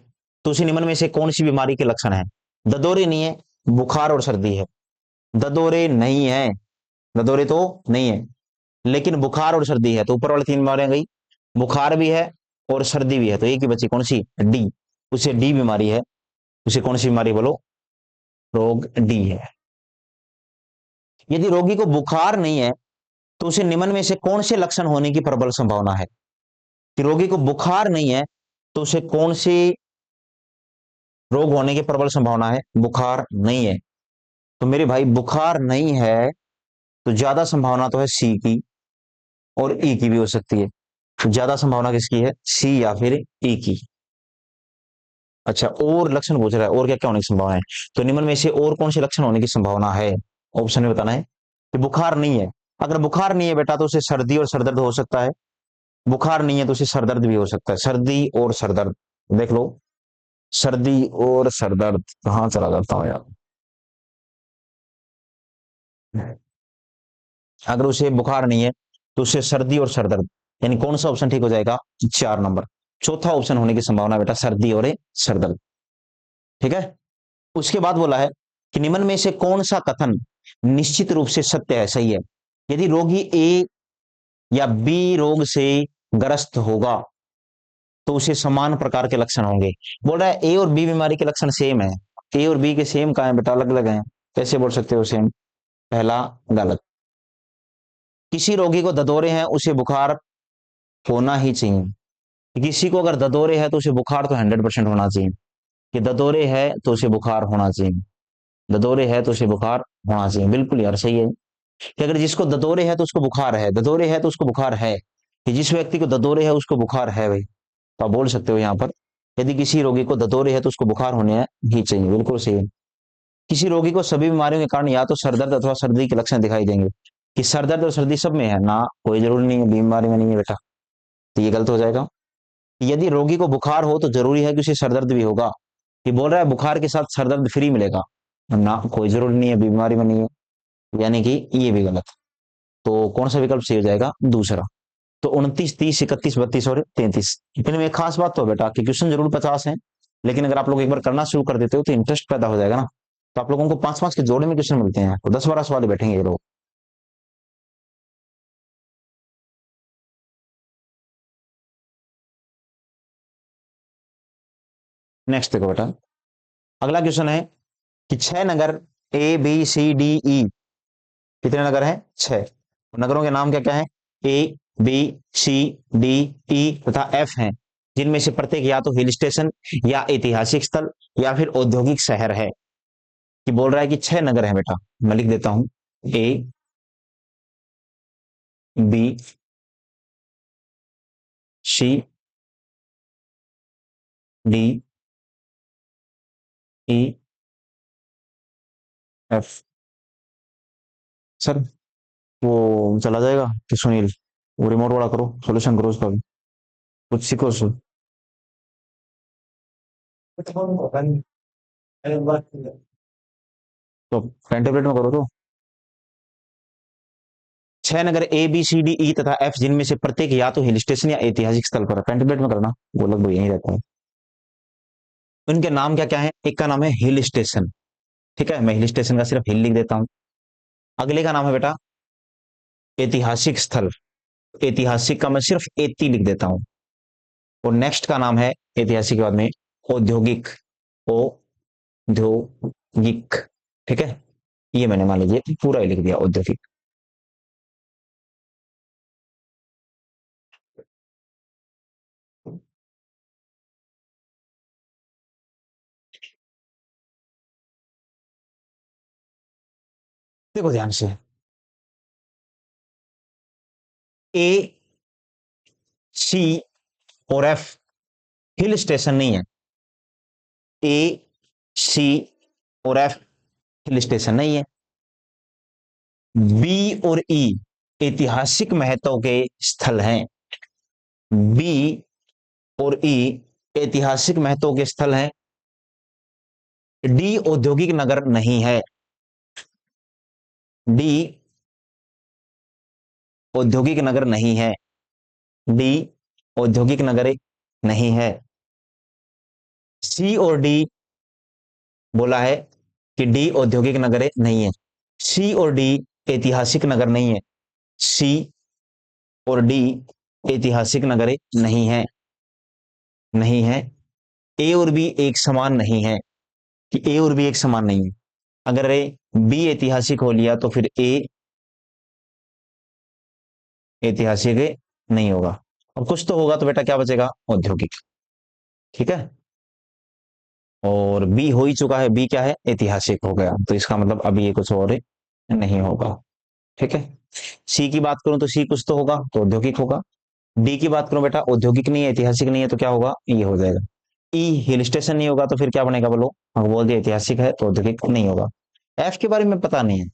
S1: तो उसे निम्न में से कौन सी बीमारी के लक्षण है। ददोरे नहीं है, बुखार और सर्दी है, ददोरे नहीं है, ददोरे तो नहीं है, लेकिन बुखार और सर्दी है, तो ऊपर वाली तीन बीमारियां गई, बुखार भी है और सर्दी भी है, तो एक ही बची कौन सी, डी। उसे डी बीमारी है, उसे कौन सी बीमारी बोलो, रोग डी है। यदि रोगी को बुखार नहीं है, तो उसे निम्न में से कौन से लक्षण होने की प्रबल संभावना है। कि रोगी को बुखार नहीं है, तो उसे कौन सी रोग होने की प्रबल संभावना है, बुखार नहीं है। तो मेरे भाई बुखार नहीं है, तो ज्यादा संभावना तो है सी की, और ई की भी हो सकती है। तो ज्यादा संभावना किसकी है, सी या फिर ई की। अच्छा, और लक्षण पूछ रहा है, और क्या क्या होने की संभावना है, तो निम्न में से और कौन से लक्षण होने की संभावना है, ऑप्शन में बताना है। कि बुखार नहीं है, अगर बुखार नहीं है बेटा तो उसे सर्दी और सरदर्द हो सकता है, बुखार नहीं है तो उसे सरदर्द भी हो सकता है, सर्दी और सरदर्द। देख लो, सर्दी और सरदर्द कहाँ चला जाता हूँ यार। अगर उसे बुखार नहीं है तो उसे सर्दी और सरदर्द, यानी कौन सा ऑप्शन ठीक हो जाएगा, 4 नंबर, चौथा ऑप्शन होने की संभावना बेटा, सर्दी और सरदर्द। ठीक है। उसके बाद बोला है कि निम्न में से कौन सा कथन निश्चित रूप से सत्य है, सही है। यदि रोगी ए या बी रोग से ग्रस्त होगा, तो उसे समान प्रकार के लक्षण होंगे। बोल रहा है ए और बी बीमारी के लक्षण सेम है, ए और बी के सेम कहा है बेटा, अलग अलग हैं, कैसे बोल सकते हो सेम, पहला गलत। किसी रोगी को ददोरे हैं उसे बुखार होना ही चाहिए, किसी को अगर ददोरे है तो उसे बुखार तो 100% होना चाहिए, कि ददोरे है तो उसे बुखार होना चाहिए, ददोरे है तो उसे बुखार होना चाहिए, बिल्कुल यार सही है। कि अगर जिसको ददोरे है तो उसको बुखार है, ददोरे है तो उसको बुखार है, कि जिस व्यक्ति को ददोरे है उसको बुखार है भाई, तो आप बोल सकते हो यहाँ पर, यदि किसी रोगी को ददोरे है तो उसको बुखार होने ही चाहिए, बिल्कुल सही है। किसी रोगी को सभी बीमारियों के कारण या तो सरदर्द अथवा सर्दी के लक्षण दिखाई देंगे, कि सरदर्द और सर्दी सब में है ना, कोई जरूरी नहीं है, बीमारी में नहीं है बेटा, तो ये गलत हो जाएगा। यदि रोगी को बुखार हो तो जरूरी है कि उसे सरदर्द भी होगा, ये बोल रहा है बुखार के साथ सरदर्द फ्री मिलेगा, ना कोई जरूरी नहीं है, बीमारी में नहीं है, यानी कि ये भी गलत। तो कौन सा विकल्प सही हो जाएगा, दूसरा। तो 29, 30, 31, 32 और 33, इनमें एक खास बात तो बेटा कि क्वेश्चन जरूर 50 है, लेकिन अगर आप लोग एक बार करना शुरू कर देते हो तो इंटरेस्ट पैदा हो जाएगा ना, तो आप लोगों को 5 5 के जोड़े में क्वेश्चन मिलते हैं, तो 10 12 सवाल बैठेंगे ये लोग। नेक्स्ट देखो बेटा, अगला क्वेश्चन है कि 6 नगर A B C D E, कितने नगर हैं, 6। नगरों के नाम क्या क्या है, A B C D E तथा F हैं। जिनमें से प्रत्येक या तो हिल स्टेशन या ऐतिहासिक स्थल या फिर औद्योगिक शहर है। कि बोल रहा है कि 6 नगर है बेटा, मैं लिख देता हूं। ए, B, C, D, E, F. Sir वो चला जाएगा कि सुनील, वो रिमोट वाला करो, सोल्यूशन करो उसका भी, कुछ सीखो उससे। तो पेन टेबलेट में करो तो। 6 नगर ए बी सी डी ई तथा एफ, जिनमें से प्रत्येक या तो हिल स्टेशन या ऐतिहासिक स्थल पर है। पेन टेबलेट में करना, वो लगभग यही रहता है। उनके नाम क्या क्या है? एक का नाम है हिल स्टेशन, ठीक है, मैं हिल स्टेशन का सिर्फ हिल लिख देता हूं। अगले का नाम है बेटा ऐतिहासिक स्थल, ऐतिहासिक का मैं सिर्फ एती लिख देता हूं। और नेक्स्ट का नाम है ऐतिहासिक के बाद में औद्योगिक, औद्योगिक, ठीक है। ये मैंने मान लीजिए पूरा ही लिख दिया औद्योगिक। देखो ध्यान से, ए, सी और एफ हिल स्टेशन नहीं है। ए, सी और एफ हिल स्टेशन नहीं है। बी और ई ऐतिहासिक महत्व के स्थल हैं। बी और ई ऐतिहासिक महत्व के स्थल हैं। डी औद्योगिक नगर नहीं है। डी औद्योगिक नगर नहीं है। डी औद्योगिक नगर नहीं है। सी और डी बोला है कि डी औद्योगिक नगर नहीं है। सी और डी ऐतिहासिक नगर नहीं है। सी और डी ऐतिहासिक नगर नहीं है, नहीं है। ए और बी एक समान नहीं है, कि ए और बी एक समान नहीं है। अगर ए बी ऐतिहासिक हो लिया तो फिर ए ऐतिहासिक नहीं होगा। और कुछ तो होगा तो बेटा क्या बचेगा? औद्योगिक, ठीक है। और बी हो ही चुका है, बी क्या है? ऐतिहासिक हो गया, तो इसका मतलब अभी ये कुछ और नहीं होगा, ठीक है। सी की बात करूं तो सी कुछ तो होगा, तो औद्योगिक होगा। डी की बात करूं बेटा, औद्योगिक नहीं है, ऐतिहासिक नहीं है, तो क्या होगा? ये हो जाएगा। ई हिल स्टेशन नहीं होगा तो फिर क्या बनेगा बोलो? हम बोल दिया ऐतिहासिक है तो औद्योगिक नहीं होगा। एफ के बारे में पता नहीं है,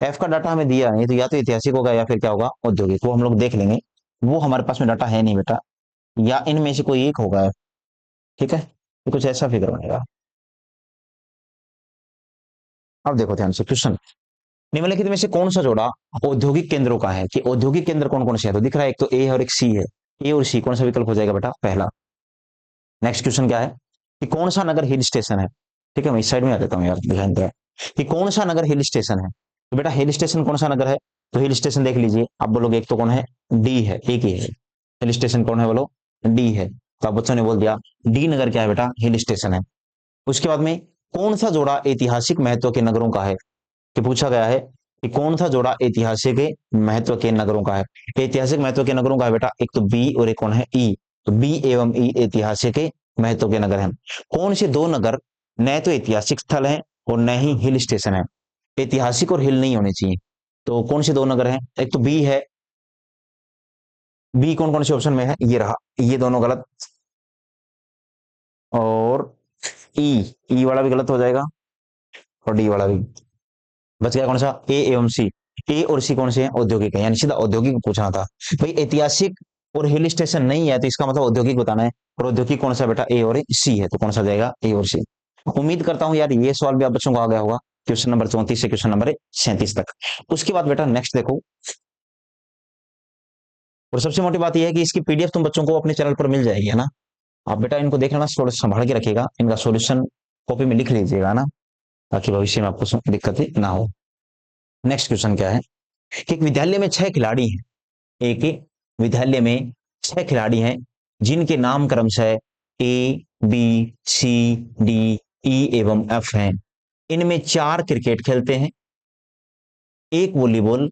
S1: एफ का डाटा हमें दिया नहीं, तो या तो ऐतिहासिक होगा या फिर क्या होगा? औद्योगिक, वो हम लोग देख लेंगे। वो हमारे पास में डाटा है नहीं बेटा, या इनमें से कोई एक होगा, ठीक है। तो कुछ ऐसा फिगर बनेगा। अब देखो ध्यान से क्वेश्चन, निम्नलिखित में से कौन सा जोड़ा औद्योगिक केंद्रों का है? कि औद्योगिक केंद्र कौन कौन से है? तो दिख रहा है एक तो ए और एक सी है। ए और सी कौन सा विकल्प हो जाएगा बेटा? पहला। नेक्स्ट क्वेश्चन क्या है कि कौन सा नगर हिल स्टेशन है? ठीक है, मैं इस साइड में आ जाता हूँ यार, ध्यान दे। कि कौन सा नगर हिल स्टेशन है? तो बेटा हिल स्टेशन कौन सा नगर है? तो हिल स्टेशन देख लीजिए आप बोलोगे, एक तो कौन है? डी है, एक ही है। हिल स्टेशन कौन है बोलो? डी है। तो आप बच्चों ने बोल दिया डी नगर क्या है बेटा? हिल स्टेशन है। उसके बाद में कौन सा जोड़ा ऐतिहासिक महत्व के नगरों का है? कि पूछा गया है कि कौन सा जोड़ा ऐतिहासिक महत्व के नगरों का है? ऐतिहासिक महत्व के नगरों का है बेटा, एक तो बी और एक कौन है? ई। तो बी एवं ई ऐतिहासिक महत्व के नगर हैं। कौन से दो नगर न तो ऐतिहासिक स्थल है और न ही हिल स्टेशन है? ऐतिहासिक और हिल नहीं होने चाहिए। तो कौन से दो नगर हैं? एक तो बी है, बी कौन कौन से ऑप्शन में है? ये रहा, ये दोनों गलत। और ई, ई वाला भी गलत हो जाएगा, और डी वाला भी। बच गया कौन सा? ए एवं सी। ए और सी कौन से हैं? औद्योगिक है, यानी सीधा औद्योगिक पूछना था। भाई ऐतिहासिक और हिल स्टेशन नहीं है तो इसका मतलब औद्योगिक बताना है। और औद्योगिक कौन सा बेटा? ए और सी है, तो कौन सा जाएगा? ए और सी। उम्मीद करता हूं यार ये सवाल भी आप बच्चों को आ गया होगा, क्वेश्चन नंबर 34 से क्वेश्चन नंबर 37 तक। उसके बाद बेटा नेक्स्ट देखो, और सबसे मोटी बात यह है कि इसकी पीडीएफ तुम बच्चों को अपने चैनल पर मिल जाएगी, है ना। आप बेटा इनको देख लेना, थोड़ा संभाल के रखिएगा, इनका सोल्यूशन कॉपी में लिख लीजिएगा ना, ताकि भविष्य में आपको दिक्कत ना हो। नेक्स्ट क्वेश्चन क्या है कि एक विद्यालय में 6 खिलाड़ी हैं। एक विद्यालय में 6 खिलाड़ी हैं जिनके नाम क्रमशः ए, बी, सी, डी, ई एवं एफ हैं। इनमें 4 क्रिकेट खेलते हैं, एक वॉलीबॉल,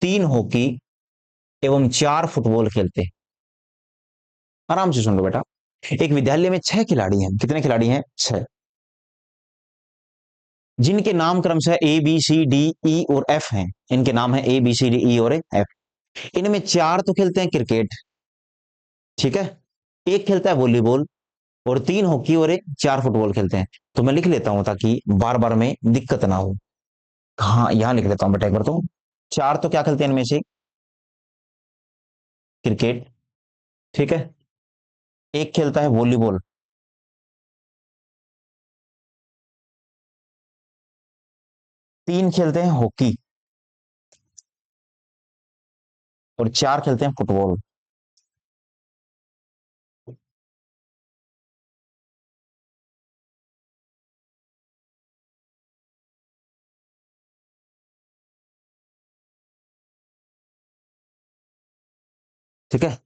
S1: 3 हॉकी एवं 4 फुटबॉल खेलते हैं। आराम से सुन लो बेटा। एक विद्यालय में 6 खिलाड़ी हैं। कितने खिलाड़ी हैं? 6, जिनके नाम क्रमशः ए बी सी डी ई और एफ हैं। इनके नाम है ए बी सी डी ई और एफ। इनमें 4 तो खेलते हैं क्रिकेट, ठीक है, एक खेलता है वॉलीबॉल, और 3 हॉकी और 4 फुटबॉल खेलते हैं। तो मैं लिख लेता हूं ताकि बार बार में दिक्कत ना हो। हाँ, यहां लिख लेता हूं बेटा एक बार तो। 4 तो क्या खेलते हैं इनमें से? क्रिकेट, ठीक है, एक खेलता है वॉलीबॉल, 3 खेलते हैं हॉकी, और 4 खेलते हैं फुटबॉल। ठीक है,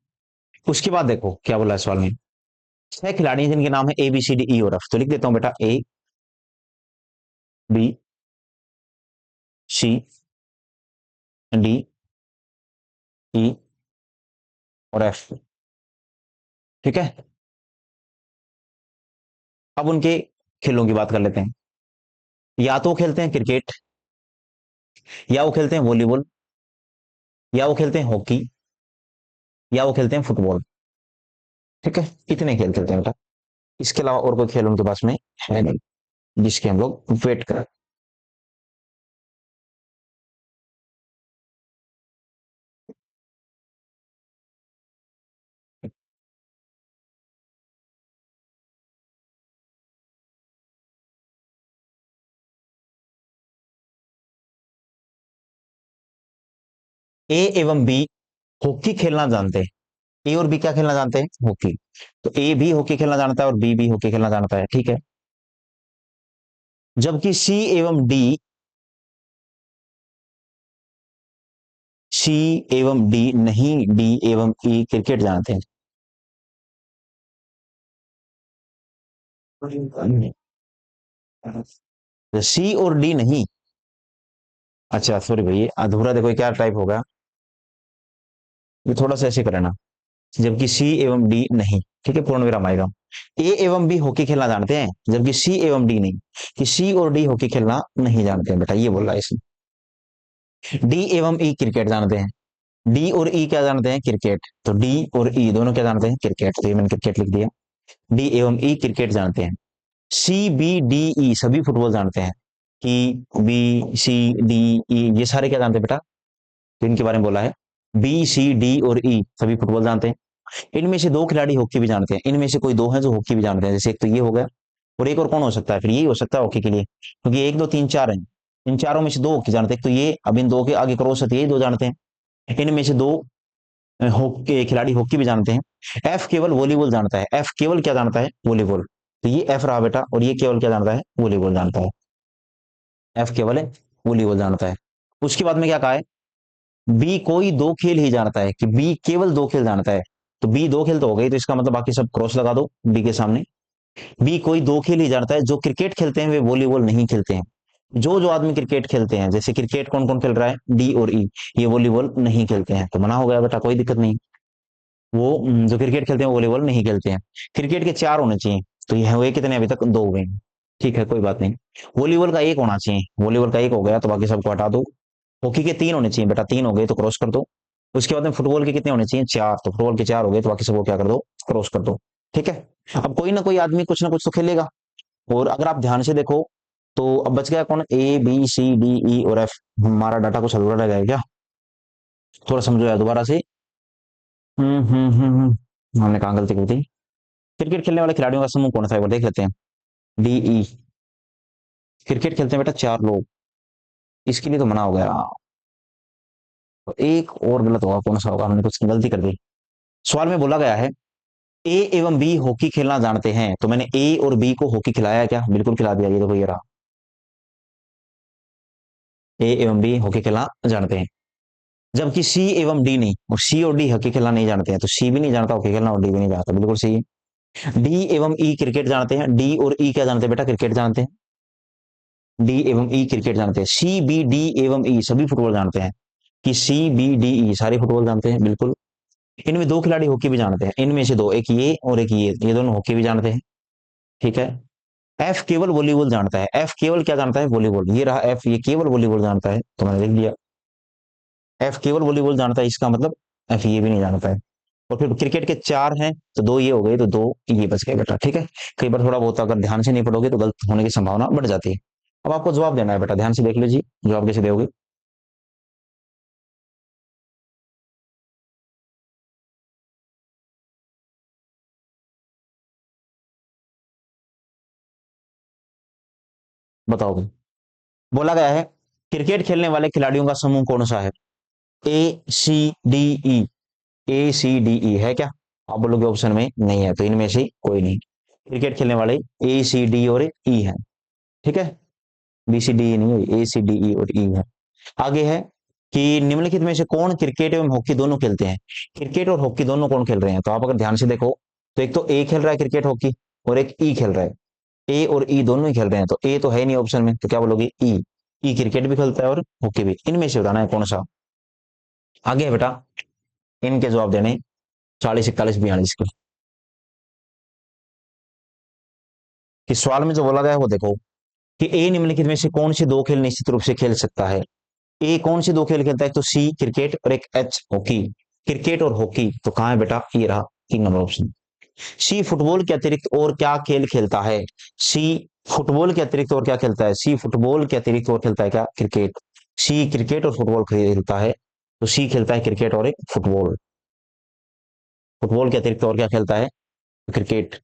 S1: उसके बाद देखो क्या बोला है सवाल में। 6 खिलाड़ी हैं जिनके नाम है ए बी सी डी ई और एफ। तो लिख देता हूं बेटा ए बी सी डी ई और एफ। ठीक है, अब उनके खेलों की बात कर लेते हैं। या तो वो खेलते हैं क्रिकेट, या वो खेलते हैं वॉलीबॉल, या वो खेलते हैं हॉकी, या वो खेलते हैं फुटबॉल। ठीक है, इतने खेल खेलते हैं बेटा। इसके अलावा और कोई खेल उनके पास में है नहीं जिसके हम लोग वेट करें। ए एवं बी हॉकी खेलना जानते हैं। ए और बी क्या खेलना जानते हैं? हॉकी। तो ए भी हॉकी खेलना जानता है और बी भी हॉकी खेलना जानता है, ठीक है। जबकि सी एवं डी नहीं, डी एवं ई क्रिकेट जानते हैं। सी और डी नहीं, अच्छा सॉरी भाई, अधूरा देखो क्या टाइप होगा, ये थोड़ा सा ऐसे करना। जबकि सी एवं डी नहीं, ठीक है, पूर्ण विराम आएगा। ए एवं बी हॉकी खेलना जानते हैं, जबकि सी एवं डी नहीं, कि सी और डी हॉकी खेलना नहीं जानते हैं बेटा, ये बोल रहा है इसमें। डी एवं ई क्रिकेट जानते हैं। डी और ई क्या जानते हैं? क्रिकेट। तो डी और ई दोनों क्या जानते हैं? क्रिकेट। तो ये मैंने क्रिकेट लिख दिया। डी एवं ई क्रिकेट जानते हैं। सी बी डी ई सभी फुटबॉल जानते हैं। कि बी सी डी ई ये सारे क्या जानते हैं बेटा? तो इनके बारे में बोला है। बी सी डी और ई सभी फुटबॉल जानते हैं। इनमें से 2 खिलाड़ी हॉकी भी जानते हैं। इनमें से कोई 2 हैं जो हॉकी भी जानते हैं, जैसे एक तो ये हो गया, और एक और कौन हो सकता है? फिर यही हो सकता है हॉकी के लिए, क्योंकि 1 2 3 4 हैं। इन चारों में से 2 हॉकी जानते हैं। तो ये अब इन 2 के आगे क्रॉस होती है, यही 2 जानते हैं। इनमें से 2 हॉकी खिलाड़ी हॉकी भी जानते हैं। एफ केवल वॉलीबॉल जानता है। एफ केवल क्या जानता है? वॉलीबॉल। तो ये एफ रहा बेटा, और ये केवल क्या जानता है? वॉलीबॉल जानता है। एफ केवल वॉलीबॉल जानता है। उसके बाद में क्या कहा है? बी कोई 2 खेल ही जानता है, कि बी केवल 2 खेल जानता है। तो बी 2 खेल तो हो गई, तो इसका मतलब बाकी सब क्रॉस लगा दो बी के सामने। बी कोई 2 खेल ही जानता है। जो क्रिकेट खेलते हैं वे वॉलीबॉल नहीं खेलते हैं। जो जो आदमी क्रिकेट खेलते हैं, जैसे क्रिकेट कौन कौन खेल रहा है? डी और ई, ये वॉलीबॉल नहीं खेलते हैं। तो मना हो गया बेटा, कोई दिक्कत नहीं। वो जो क्रिकेट खेलते हैं वॉलीबॉल नहीं खेलते हैं। क्रिकेट के 4 होने चाहिए, तो ये हुए कितने? अभी तक 2 हुए। ठीक है, कोई बात नहीं। वॉलीबॉल का 1 होना चाहिए, वॉलीबॉल का 1 हो गया, तो बाकी सबको हटा दो। हॉकी के 3 होने चाहिए बेटा, 3 हो गए तो क्रॉस कर दो। उसके बाद में फुटबॉल के कितने होने चाहिए? 4। तो फुटबॉल के 4 हो गए, तो बाकी सबको क्या कर दो? क्रॉस कर दो। ठीक है, अब कोई ना कोई आदमी कुछ ना कुछ तो खेलेगा। और अगर आप ध्यान से देखो, तो अब बच गया कौन? ए बी सी डी ई और एफ। हमारा डाटा कुछ अधूरा रह गया है क्या? थोड़ा समझो यार दोबारा से। हमने कहा गलती की थी। क्रिकेट खेलने वाले खिलाड़ियों का समूह कौन सा है वो देख लेते हैं। डी ई क्रिकेट खेलते हैं बेटा 4 लोग। इसके लिए तो मना हो गया। तो एक और गलत होगा, कौन सा होगा? हमने कुछ गलती कर दी। सवाल में बोला गया है ए एवं बी हॉकी खेलना जानते हैं, तो मैंने ए और बी को हॉकी खिलाया क्या? बिल्कुल खिला दिया। ये देखो ये रहा, ए एवं बी हॉकी खेलना जानते हैं। जबकि सी एवं डी नहीं, और सी और डी हॉकी खेलना नहीं जानते हैं। तो सी भी नहीं जानता हॉकी खेलना, और डी भी नहीं जानता, बिल्कुल सही है। डी एवं ई क्रिकेट जानते हैं। डी और ई क्या जानते हैं बेटा? क्रिकेट जानते हैं। डी एवं ई क्रिकेट जानते हैं। सी बी डी एवं ई सभी फुटबॉल जानते हैं। कि सी बी डी ई सारे फुटबॉल जानते हैं, बिल्कुल। इनमें दो खिलाड़ी हॉकी भी जानते हैं, इनमें से दो, एक ये और एक ये दोनों हॉकी भी जानते हैं। ठीक है। एफ केवल वॉलीबॉल जानता है। एफ केवल क्या जानता है? वॉलीबॉल। ये रहा एफ, ये केवल वॉलीबॉल जानता है, तो मैंने लिख दिया एफ केवल वॉलीबॉल जानता है, इसका मतलब एफ ये भी नहीं जानता है। और फिर क्रिकेट के चार हैं, तो दो ये हो गए, तो दो ये बच गए बेटा। ठीक है। कई बार थोड़ा बहुत अगर ध्यान से नहीं पढ़ोगे तो गलत होने की संभावना बढ़ जाती है। अब आपको जवाब देना है बेटा, ध्यान से देख लीजिए जवाब कैसे दोगे। बताओ भाई। बोला गया है क्रिकेट खेलने वाले खिलाड़ियों का समूह कौन सा है? ACDE। ACDE है क्या? आप बोलोगे ऑप्शन में नहीं है, तो इनमें से कोई नहीं। क्रिकेट खेलने वाले ACD और ई है। ठीक है। BCDE नहीं है, ACDE और ई है। आगे है कि निम्नलिखित में से कौन क्रिकेट एवं हॉकी दोनों खेलते हैं? क्रिकेट और हॉकी दोनों कौन खेल रहे हैं? तो आप अगर ध्यान से देखो, तो एक तो ए खेल रहा है क्रिकेट हॉकी, और एक ई खेल रहा है। ए और ई दोनों ही खेल रहे हैं, तो ए तो है नहीं ऑप्शन में, तो क्या बोलोगे? ई। ई क्रिकेट भी खेलता है और हॉकी भी। इनमें से बताना है कौन सा। आगे है बेटा इनके जवाब देने 40, 41, 42 के। कि सवाल में जो बोला गया है वो देखो कि ए निम्नलिखित में से कौन से दो खेल निश्चित रूप से खेल सकता है? ए कौन से दो खेल खेलता है? तो सी क्रिकेट और एक एच हॉकी। क्रिकेट और हॉकी, तो कहां है बेटा? ये रहा 3 नंबर ऑप्शन। सी फुटबॉल के अतिरिक्त और क्या खेल खेलता है? सी फुटबॉल के अतिरिक्त और क्या खेलता है? सी फुटबॉल के अतिरिक्त और खेलता है क्या? क्रिकेट। सी क्रिकेट और फुटबॉल खेलता है, तो सी खेलता है क्रिकेट और एक फुटबॉल। फुटबॉल के अतिरिक्त और क्या खेलता है? क्रिकेट।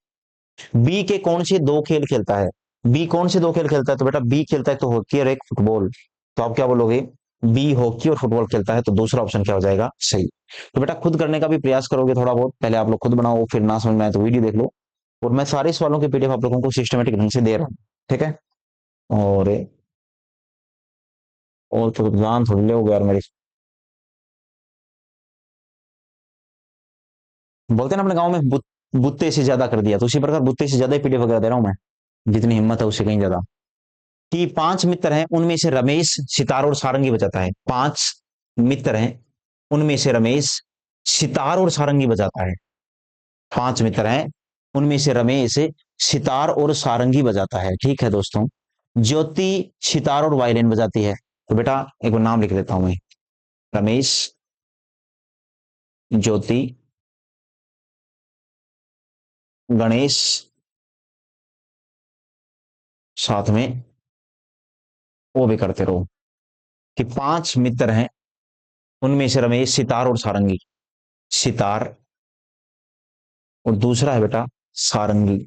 S1: बी के कौन से दो खेल खेलता है? बी कौन से दो खेल खेलता है? तो बेटा बी खेलता है तो हॉकी और एक फुटबॉल। तो आप क्या बोलोगे? बी हॉकी और फुटबॉल खेलता है, तो दूसरा ऑप्शन क्या हो जाएगा? सही। तो बेटा खुद करने का भी प्रयास करोगे थोड़ा बहुत, पहले आप लोग खुद बनाओ, फिर ना समझ में आए तो वीडियो देख लो। और मैं सारे सवालों के पीडीएफ आप लोगों को सिस्टमेटिक ढंग से दे रहा हूँ। ठीक है। और तो जान थोड़ी ले यार मेरी। बोलते हैं ना अपने गाँव में बुत्ते से ज्यादा कर दिया, तो उसी प्रकार बुत्ते से ज्यादा ही पीडीएफ वगैरह दे रहा हूँ मैं, जितनी हिम्मत है उससे कहीं ज्यादा। कि 5 मित्र हैं उनमें से रमेश सितार और सारंगी बजाता है। 5 मित्र हैं उनमें से रमेश सितार और सारंगी बजाता है। 5 मित्र हैं उनमें से रमेश सितार और सारंगी बजाता है। ठीक है दोस्तों। ज्योति सितार और वायलिन बजाती है। तो बेटा एक बार नाम लिख लेता हूं मैं। रमेश, ज्योति, गणेश, साथ में वो भी करते रहो। कि 5 मित्र हैं उनमें से रमेश सितार और सारंगी। सितार, और दूसरा है बेटा सारंगी।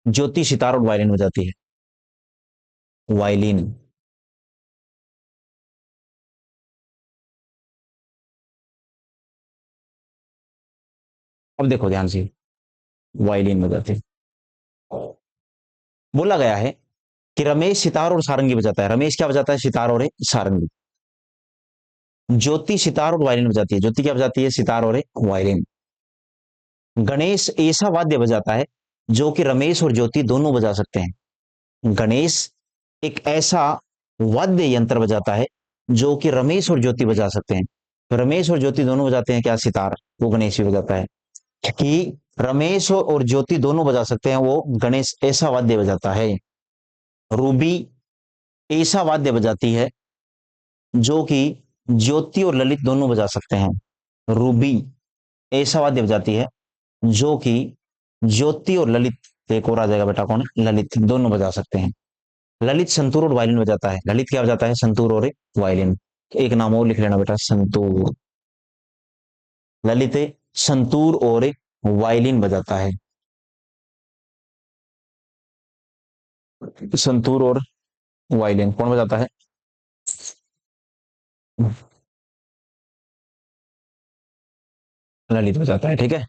S1: ज्योति सितार और वायलिन बजाती है। वायलिन। अब देखो ध्यान से, वायलिन बजाते हैं। बोला गया है कि रमेश सितार और सारंगी बजाता है। रमेश क्या बजाता है? सितार और सारंगी। ज्योति सितार और वायलिन बजाती है। ज्योति क्या बजाती है? सितार और वायलिन। गणेश ऐसा वाद्य बजाता है जो कि रमेश और ज्योति दोनों बजा सकते हैं। गणेश एक ऐसा वाद्य यंत्र बजाता है जो कि रमेश और ज्योति बजा सकते हैं। तो रमेश और ज्योति दोनों बजाते हैं क्या? सितार। वो गणेश भी बजाता है। कि रमेश और ज्योति दोनों बजा सकते हैं, वो गणेश ऐसा वाद्य बजाता है। रूबी ऐसा वाद्य बजाती है जो कि ज्योति और ललित दोनों बजा सकते हैं। रूबी ऐसा वाद्य बजाती है जो कि ज्योति और ललित, एक और आ जाएगा बेटा कौन? ललित, दोनों बजा सकते हैं। ललित संतूर और वायलिन बजाता है। ललित क्या बजाता है? संतूर और वायलिन। एक नाम और लिख लेना बेटा, संतूर। ललित संतूर और वायलिन बजाता है। संतूर और वायलिन कौन बजाता है? ललित बजाता है। ठीक है।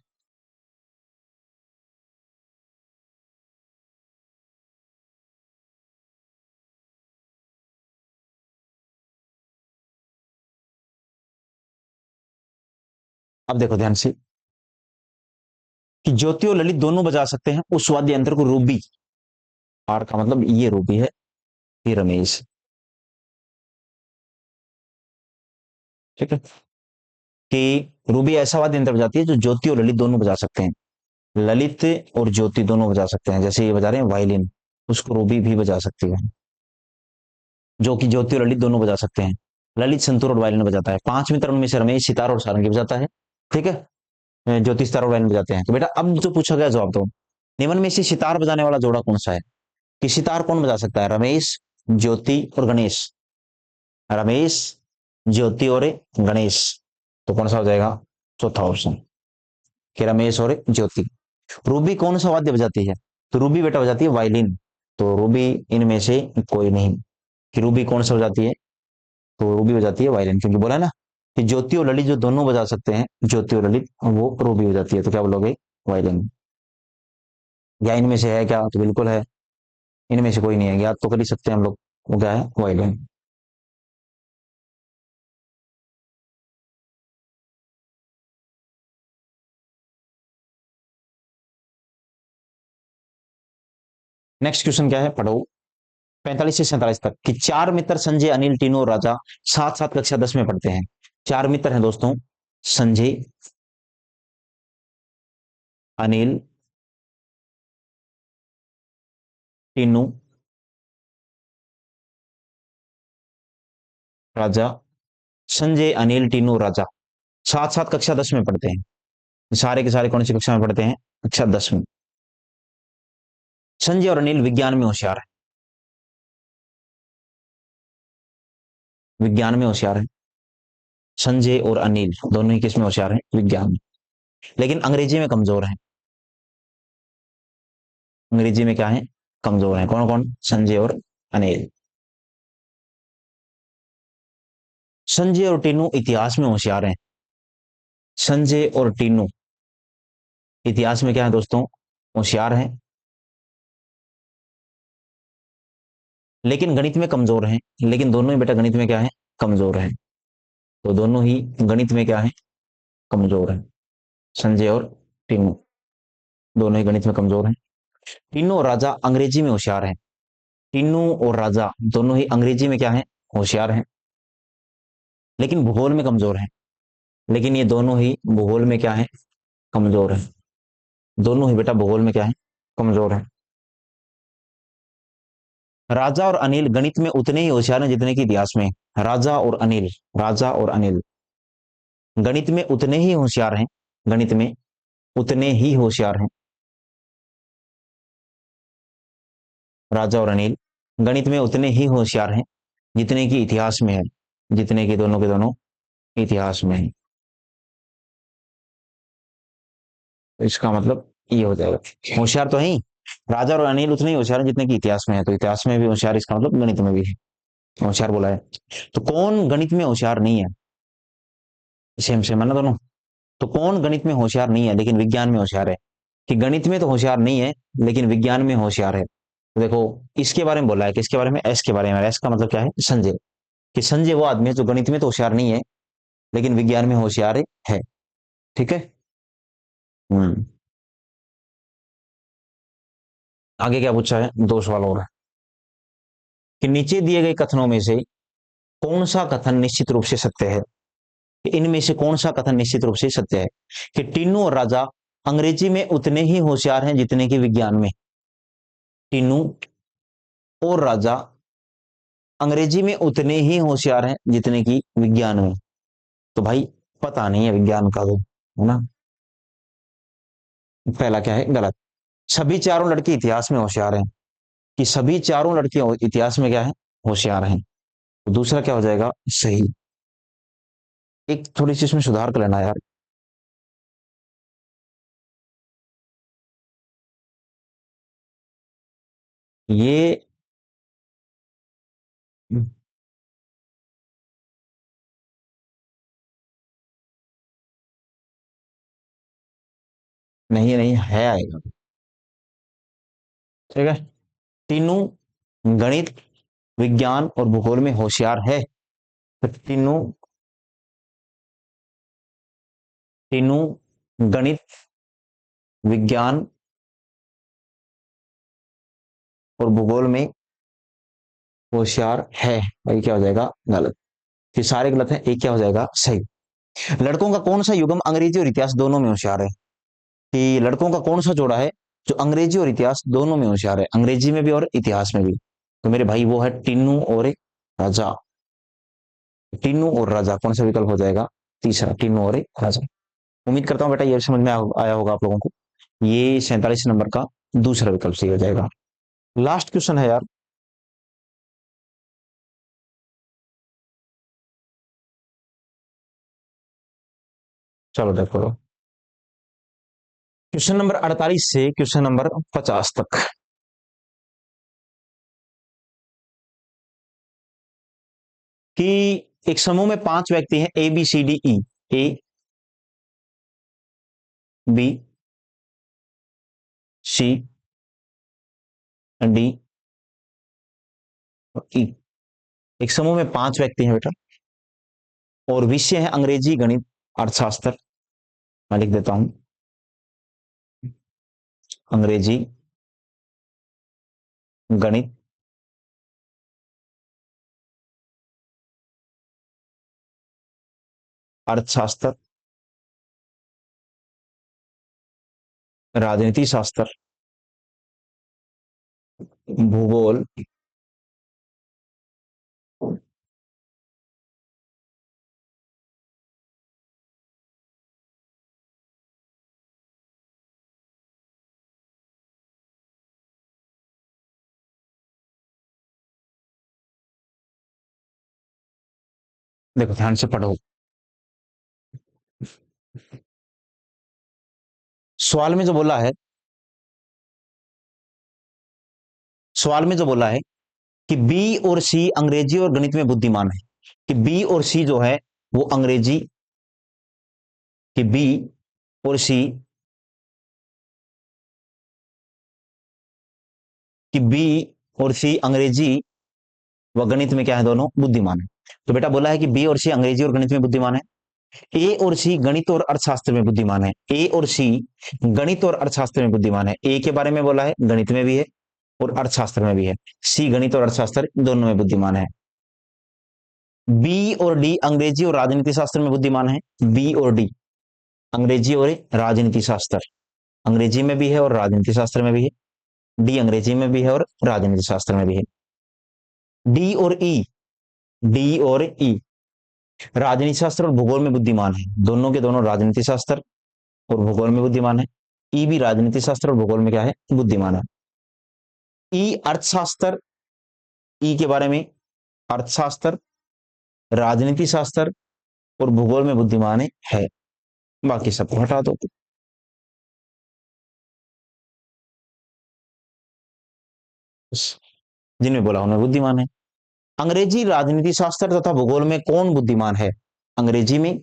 S1: अब देखो ध्यान से कि ज्योति और ललित दोनों बजा सकते हैं उस वाद्य यंत्र को रूबी। आर का मतलब ये रूबी है, ये रमेश। ठीक है, कि रूबी ऐसा वाद्य यंत्र बजाती है जो ज्योति और ललित दोनों बजा सकते हैं। ललित और ज्योति दोनों बजा सकते हैं, जैसे ये बजा रहे हैं वायलिन, उसको रूबी भी बजा सकती है, जो कि ज्योति और ललित दोनों बजा सकते हैं। ललित संतूर और वायलिन बजाता है। पांच मित्र उनमें से रमेश सितार और सारंगी बजाता है। ठीक है, ज्योति सितार और वायलिन बजाते हैं। तो बेटा अब जो पूछा गया जवाब दो, निम्न में से सितार बजाने वाला जोड़ा कौन सा है? कि सितार कौन बजा सकता है? रमेश, ज्योति और गणेश। रमेश, ज्योति और गणेश। तो कौन सा हो जाएगा? चौथा ऑप्शन, कि रमेश और ज्योति। रूबी कौन सा वाद्य बजाती है? तो रूबी बेटा बजाती है वायलिन। तो रूबी इनमें से कोई नहीं। कि रूबी कौन सा बजाती है? तो रूबी बजाती है वायलिन, क्योंकि बोला ना कि ज्योति और ललित जो दोनों बजा सकते हैं, ज्योति और ललित, वो रूबी बजाती है। तो क्या बोलोगे? वायलिन। या इनमें से है क्या? तो बिल्कुल है, इनमें से कोई नहीं है, याद तो कर ही सकते हैं हम लोग। वो क्या है? वायलिन। नेक्स्ट क्वेश्चन क्या है, पढ़ो। 45 से 47 तक, कि चार मित्र संजय, अनिल, टीनू और राजा साथ साथ कक्षा 10 में पढ़ते हैं। चार मित्र हैं दोस्तों, संजय, अनिल, टीनू, राजा। संजय, अनिल, टीनू, राजा साथ साथ कक्षा 10 में पढ़ते हैं। सारे के सारे कौन सी कक्षा में पढ़ते हैं? कक्षा 10 में। संजय और अनिल विज्ञान में होशियार है। विज्ञान में होशियार है। संजय और अनिल दोनों ही किसमें होशियार हैं? विज्ञान में। लेकिन अंग्रेजी में कमजोर हैं। अंग्रेजी में क्या है? कमजोर है। कौन कौन? संजय और अनिल। संजय और टीनू इतिहास में होशियार हैं। संजय और टीनू इतिहास में क्या है दोस्तों? होशियार हैं। लेकिन गणित में कमजोर हैं। लेकिन दोनों ही बेटा गणित में क्या है? कमजोर है। तो दोनों ही गणित में क्या है? कमजोर है। संजय और टीनू दोनों ही गणित में कमजोर हैं। तीनों और राजा अंग्रेजी में होशियार है। तीनों और राजा दोनों ही अंग्रेजी में क्या है? होशियार हैं। लेकिन भूगोल में कमजोर है। लेकिन ये दोनों ही भूगोल में क्या है? कमजोर है। दोनों ही बेटा भूगोल में क्या है? कमजोर है। राजा और अनिल गणित में उतने ही होशियार हैं जितने कि इतिहास में। राजा और अनिल, राजा और अनिल गणित में उतने ही होशियार हैं। गणित में उतने ही होशियार हैं। राजा और अनिल गणित में उतने ही होशियार हैं जितने कि इतिहास में है। जितने कि दोनों के दोनों इतिहास में है। तो इसका मतलब ये हो जाएगा, होशियार तो है ही, राजा और अनिल उतने ही होशियार हैं जितने कि इतिहास में है। तो इतिहास में भी होशियार, इसका मतलब गणित में भी है होशियार बोला है। तो कौन गणित में होशियार नहीं है? सेम सेम है ना दोनों। तो कौन गणित में होशियार नहीं है लेकिन विज्ञान में होशियार है? कि गणित में तो होशियार नहीं है लेकिन विज्ञान में होशियार है। तो देखो, इसके बारे में बोला है, किसके बारे में? एस के बारे में। एस का मतलब क्या है? संजय। कि संजय वो आदमी है जो गणित में तो होशियार नहीं है लेकिन विज्ञान में होशियार है। ठीक है। हम्म। आगे क्या पूछा है? दो सवाल और है, कि नीचे दिए गए कथनों में से कौन सा कथन निश्चित रूप से सत्य है? कि इनमें से कौन सा कथन निश्चित रूप से सत्य है? कि टीनू और राजा अंग्रेजी में उतने ही होशियार हैं जितने कि विज्ञान में। टीनू और राजा अंग्रेजी में उतने ही होशियार हैं जितने कि विज्ञान में। तो भाई पता नहीं है विज्ञान का, तो है ना। पहला क्या है? गलत। सभी चारों लड़के इतिहास में होशियार हैं। कि सभी चारों लड़के इतिहास में क्या है? होशियार हैं। तो दूसरा क्या हो जाएगा? सही। एक थोड़ी सी इसमें सुधार कर लेना यार। ये नहीं नहीं है, आएगा। ठीक है। तीनों गणित, विज्ञान और भूगोल में होशियार है। तो तीनों, तीनों गणित, विज्ञान और भूगोल में होशियार है। भाई क्या हो जाएगा? गलत। ये सारे गलत है, एक क्या हो जाएगा सही। लड़कों का कौन सा युगम अंग्रेजी और इतिहास दोनों में होशियार है? कि लड़कों का कौन सा जोड़ा है जो अंग्रेजी और इतिहास दोनों में होशियार है, अंग्रेजी में भी और इतिहास में भी? तो मेरे भाई वो है टिन्नू और एक राजा। टिन्नू और राजा कौन सा विकल्प हो जाएगा? तीसरा, टिन्नू और एक राजा। उम्मीद करता हूं बेटा ये समझ में आया होगा आप लोगों को। ये 47 नंबर का दूसरा विकल्प सही हो जाएगा। लास्ट क्वेश्चन है यार। चलो देखो, क्वेश्चन नंबर 48 से क्वेश्चन नंबर 50 तक। कि एक समूह में 5 व्यक्ति हैं, A B C D E. A, B, C, D और ई। एक समूह में 5 व्यक्ति हैं बेटा, और विषय है अंग्रेजी, गणित, अर्थशास्त्र। मैं लिख देता हूं, अंग्रेजी, गणित, अर्थशास्त्र, राजनीति शास्त्र, भूगोल। देखो ध्यान से पढ़ो, सवाल में जो बोला है, सवाल में जो बोला है कि बी और सी अंग्रेजी और गणित में बुद्धिमान है, कि बी और सी जो है वो अंग्रेजी, कि बी और सी, कि बी और सी अंग्रेजी व गणित में क्या है, दोनों बुद्धिमान है। तो बेटा बोला है कि बी और सी अंग्रेजी और गणित में बुद्धिमान है। ए और सी गणित और अर्थशास्त्र में बुद्धिमान है। ए और सी गणित और अर्थशास्त्र में बुद्धिमान है। ए के बारे में बोला है गणित में भी है और अर्थशास्त्र में भी है। सी गणित और अर्थशास्त्र दोनों में बुद्धिमान है। बी और डी अंग्रेजी और राजनीति शास्त्र में बुद्धिमान है। बी और डी अंग्रेजी और राजनीति शास्त्र, अंग्रेजी में भी है और राजनीति शास्त्र में भी है। डी अंग्रेजी में भी है और राजनीति शास्त्र में भी है। डी और ई, डी और ई राजनीति शास्त्र और भूगोल में बुद्धिमान है, दोनों के दोनों राजनीति शास्त्र और भूगोल में बुद्धिमान है। ई भी राजनीति शास्त्र और भूगोल में क्या है, बुद्धिमान है। ई अर्थशास्त्र, ई के बारे में अर्थशास्त्र, राजनीति शास्त्र और भूगोल में बुद्धिमान है। बाकी सबको हटा दो। जिनमें बोला उनमें बुद्धिमान है। अंग्रेजी, राजनीति शास्त्र तथा भूगोल में कौन बुद्धिमान है? अंग्रेजी में,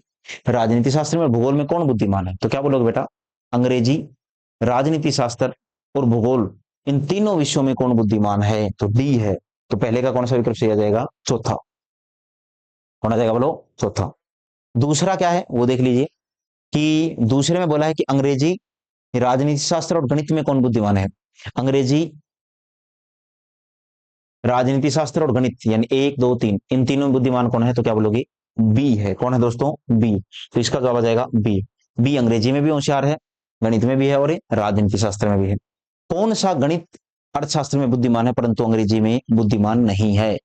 S1: राजनीति शास्त्र में, भूगोल में कौन बुद्धिमान है? तो क्या बोलोगे बेटा? अंग्रेजी, राजनीति शास्त्र और भूगोल, इन तीनों विषयों में कौन बुद्धिमान है? तो डी है। तो पहले का कौन सा विकल्प सही आ जाएगा? चौथा। कौन आ जाएगा बोलो? चौथा। दूसरा क्या है वो देख लीजिए, कि दूसरे में बोला है कि अंग्रेजी, राजनीति शास्त्र और गणित में कौन बुद्धिमान है? अंग्रेजी, राजनीति शास्त्र और गणित यानी 1 2 3, इन तीनों में बुद्धिमान कौन है? तो क्या बोलोगे? बी है। कौन है दोस्तों? बी। तो इसका जवाब आ जाएगा बी। बी अंग्रेजी में भी होशियार है, गणित में भी है और राजनीति शास्त्र में भी है। कौन सा गणित अर्थशास्त्र में बुद्धिमान है परंतु अंग्रेजी में बुद्धिमान नहीं है?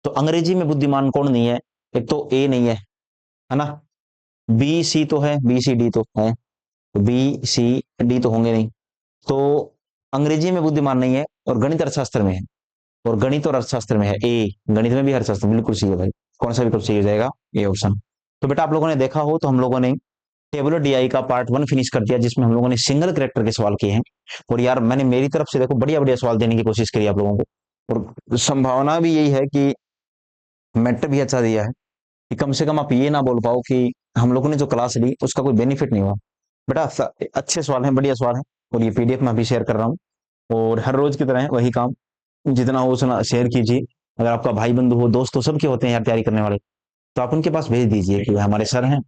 S1: तो अंग्रेजी में बुद्धिमान कौन नहीं है? एक तो ए नहीं है ना, बी सी तो है, बी सी डी तो है, तो बी सी डी तो होंगे नहीं। तो अंग्रेजी में बुद्धिमान नहीं है और गणित अर्थशास्त्र में है, और गणित और अर्थशास्त्र में है ए, गणित में भी अर्थशास्त्र, बिल्कुल सही है भाई। कौन सा विकल्प सही हो जाएगा? A option. तो बेटा आप लोगों ने देखा हो तो हम लोगों ने टेबुलर डीआई का पार्ट 1 फिनिश कर दिया, जिसमें हम लोगों ने सिंगल करेक्टर के सवाल किए हैं। और यार मैंने मेरी तरफ से देखो बढ़िया बढ़िया सवाल देने की कोशिश करी आप लोगों को, और संभावना भी यही है कि मेट भी अच्छा दिया है, कि कम से कम आप ये ना बोल पाओ कि हम लोगों ने जो क्लास ली उसका कोई बेनिफिट नहीं हुआ। बेटा अच्छे सवाल हैं, बढ़िया सवाल है, और ये पीडीएफ मैं अभी शेयर कर रहा हूँ। और हर रोज की तरह है वही काम, जितना हो उतना शेयर कीजिए। अगर आपका भाई बंधु हो, दोस्त हो, सबके होते हैं यार तैयारी करने वाले, तो आप उनके पास भेज दीजिए कि हमारे सर हैं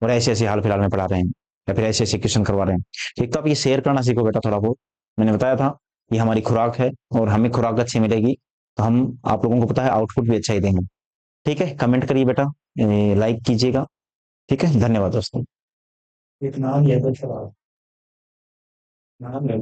S1: और ऐसे ऐसे हाल फिलहाल में पढ़ा रहे हैं, या फिर ऐसे ऐसे क्वेश्चन करवा रहे हैं। एक तो आप ये शेयर करना सीखो बेटा थोड़ा बहुत। मैंने बताया था ये हमारी खुराक है, और हमें खुराक अच्छी मिलेगी तो हम आप लोगों को पता है आउटपुट भी अच्छा ही देंगे। ठीक है, कमेंट करिए बेटा। लाइक कीजिएगा। ठीक है, धन्यवाद दोस्तों।
S2: एक नाम यादव सवाल नाम है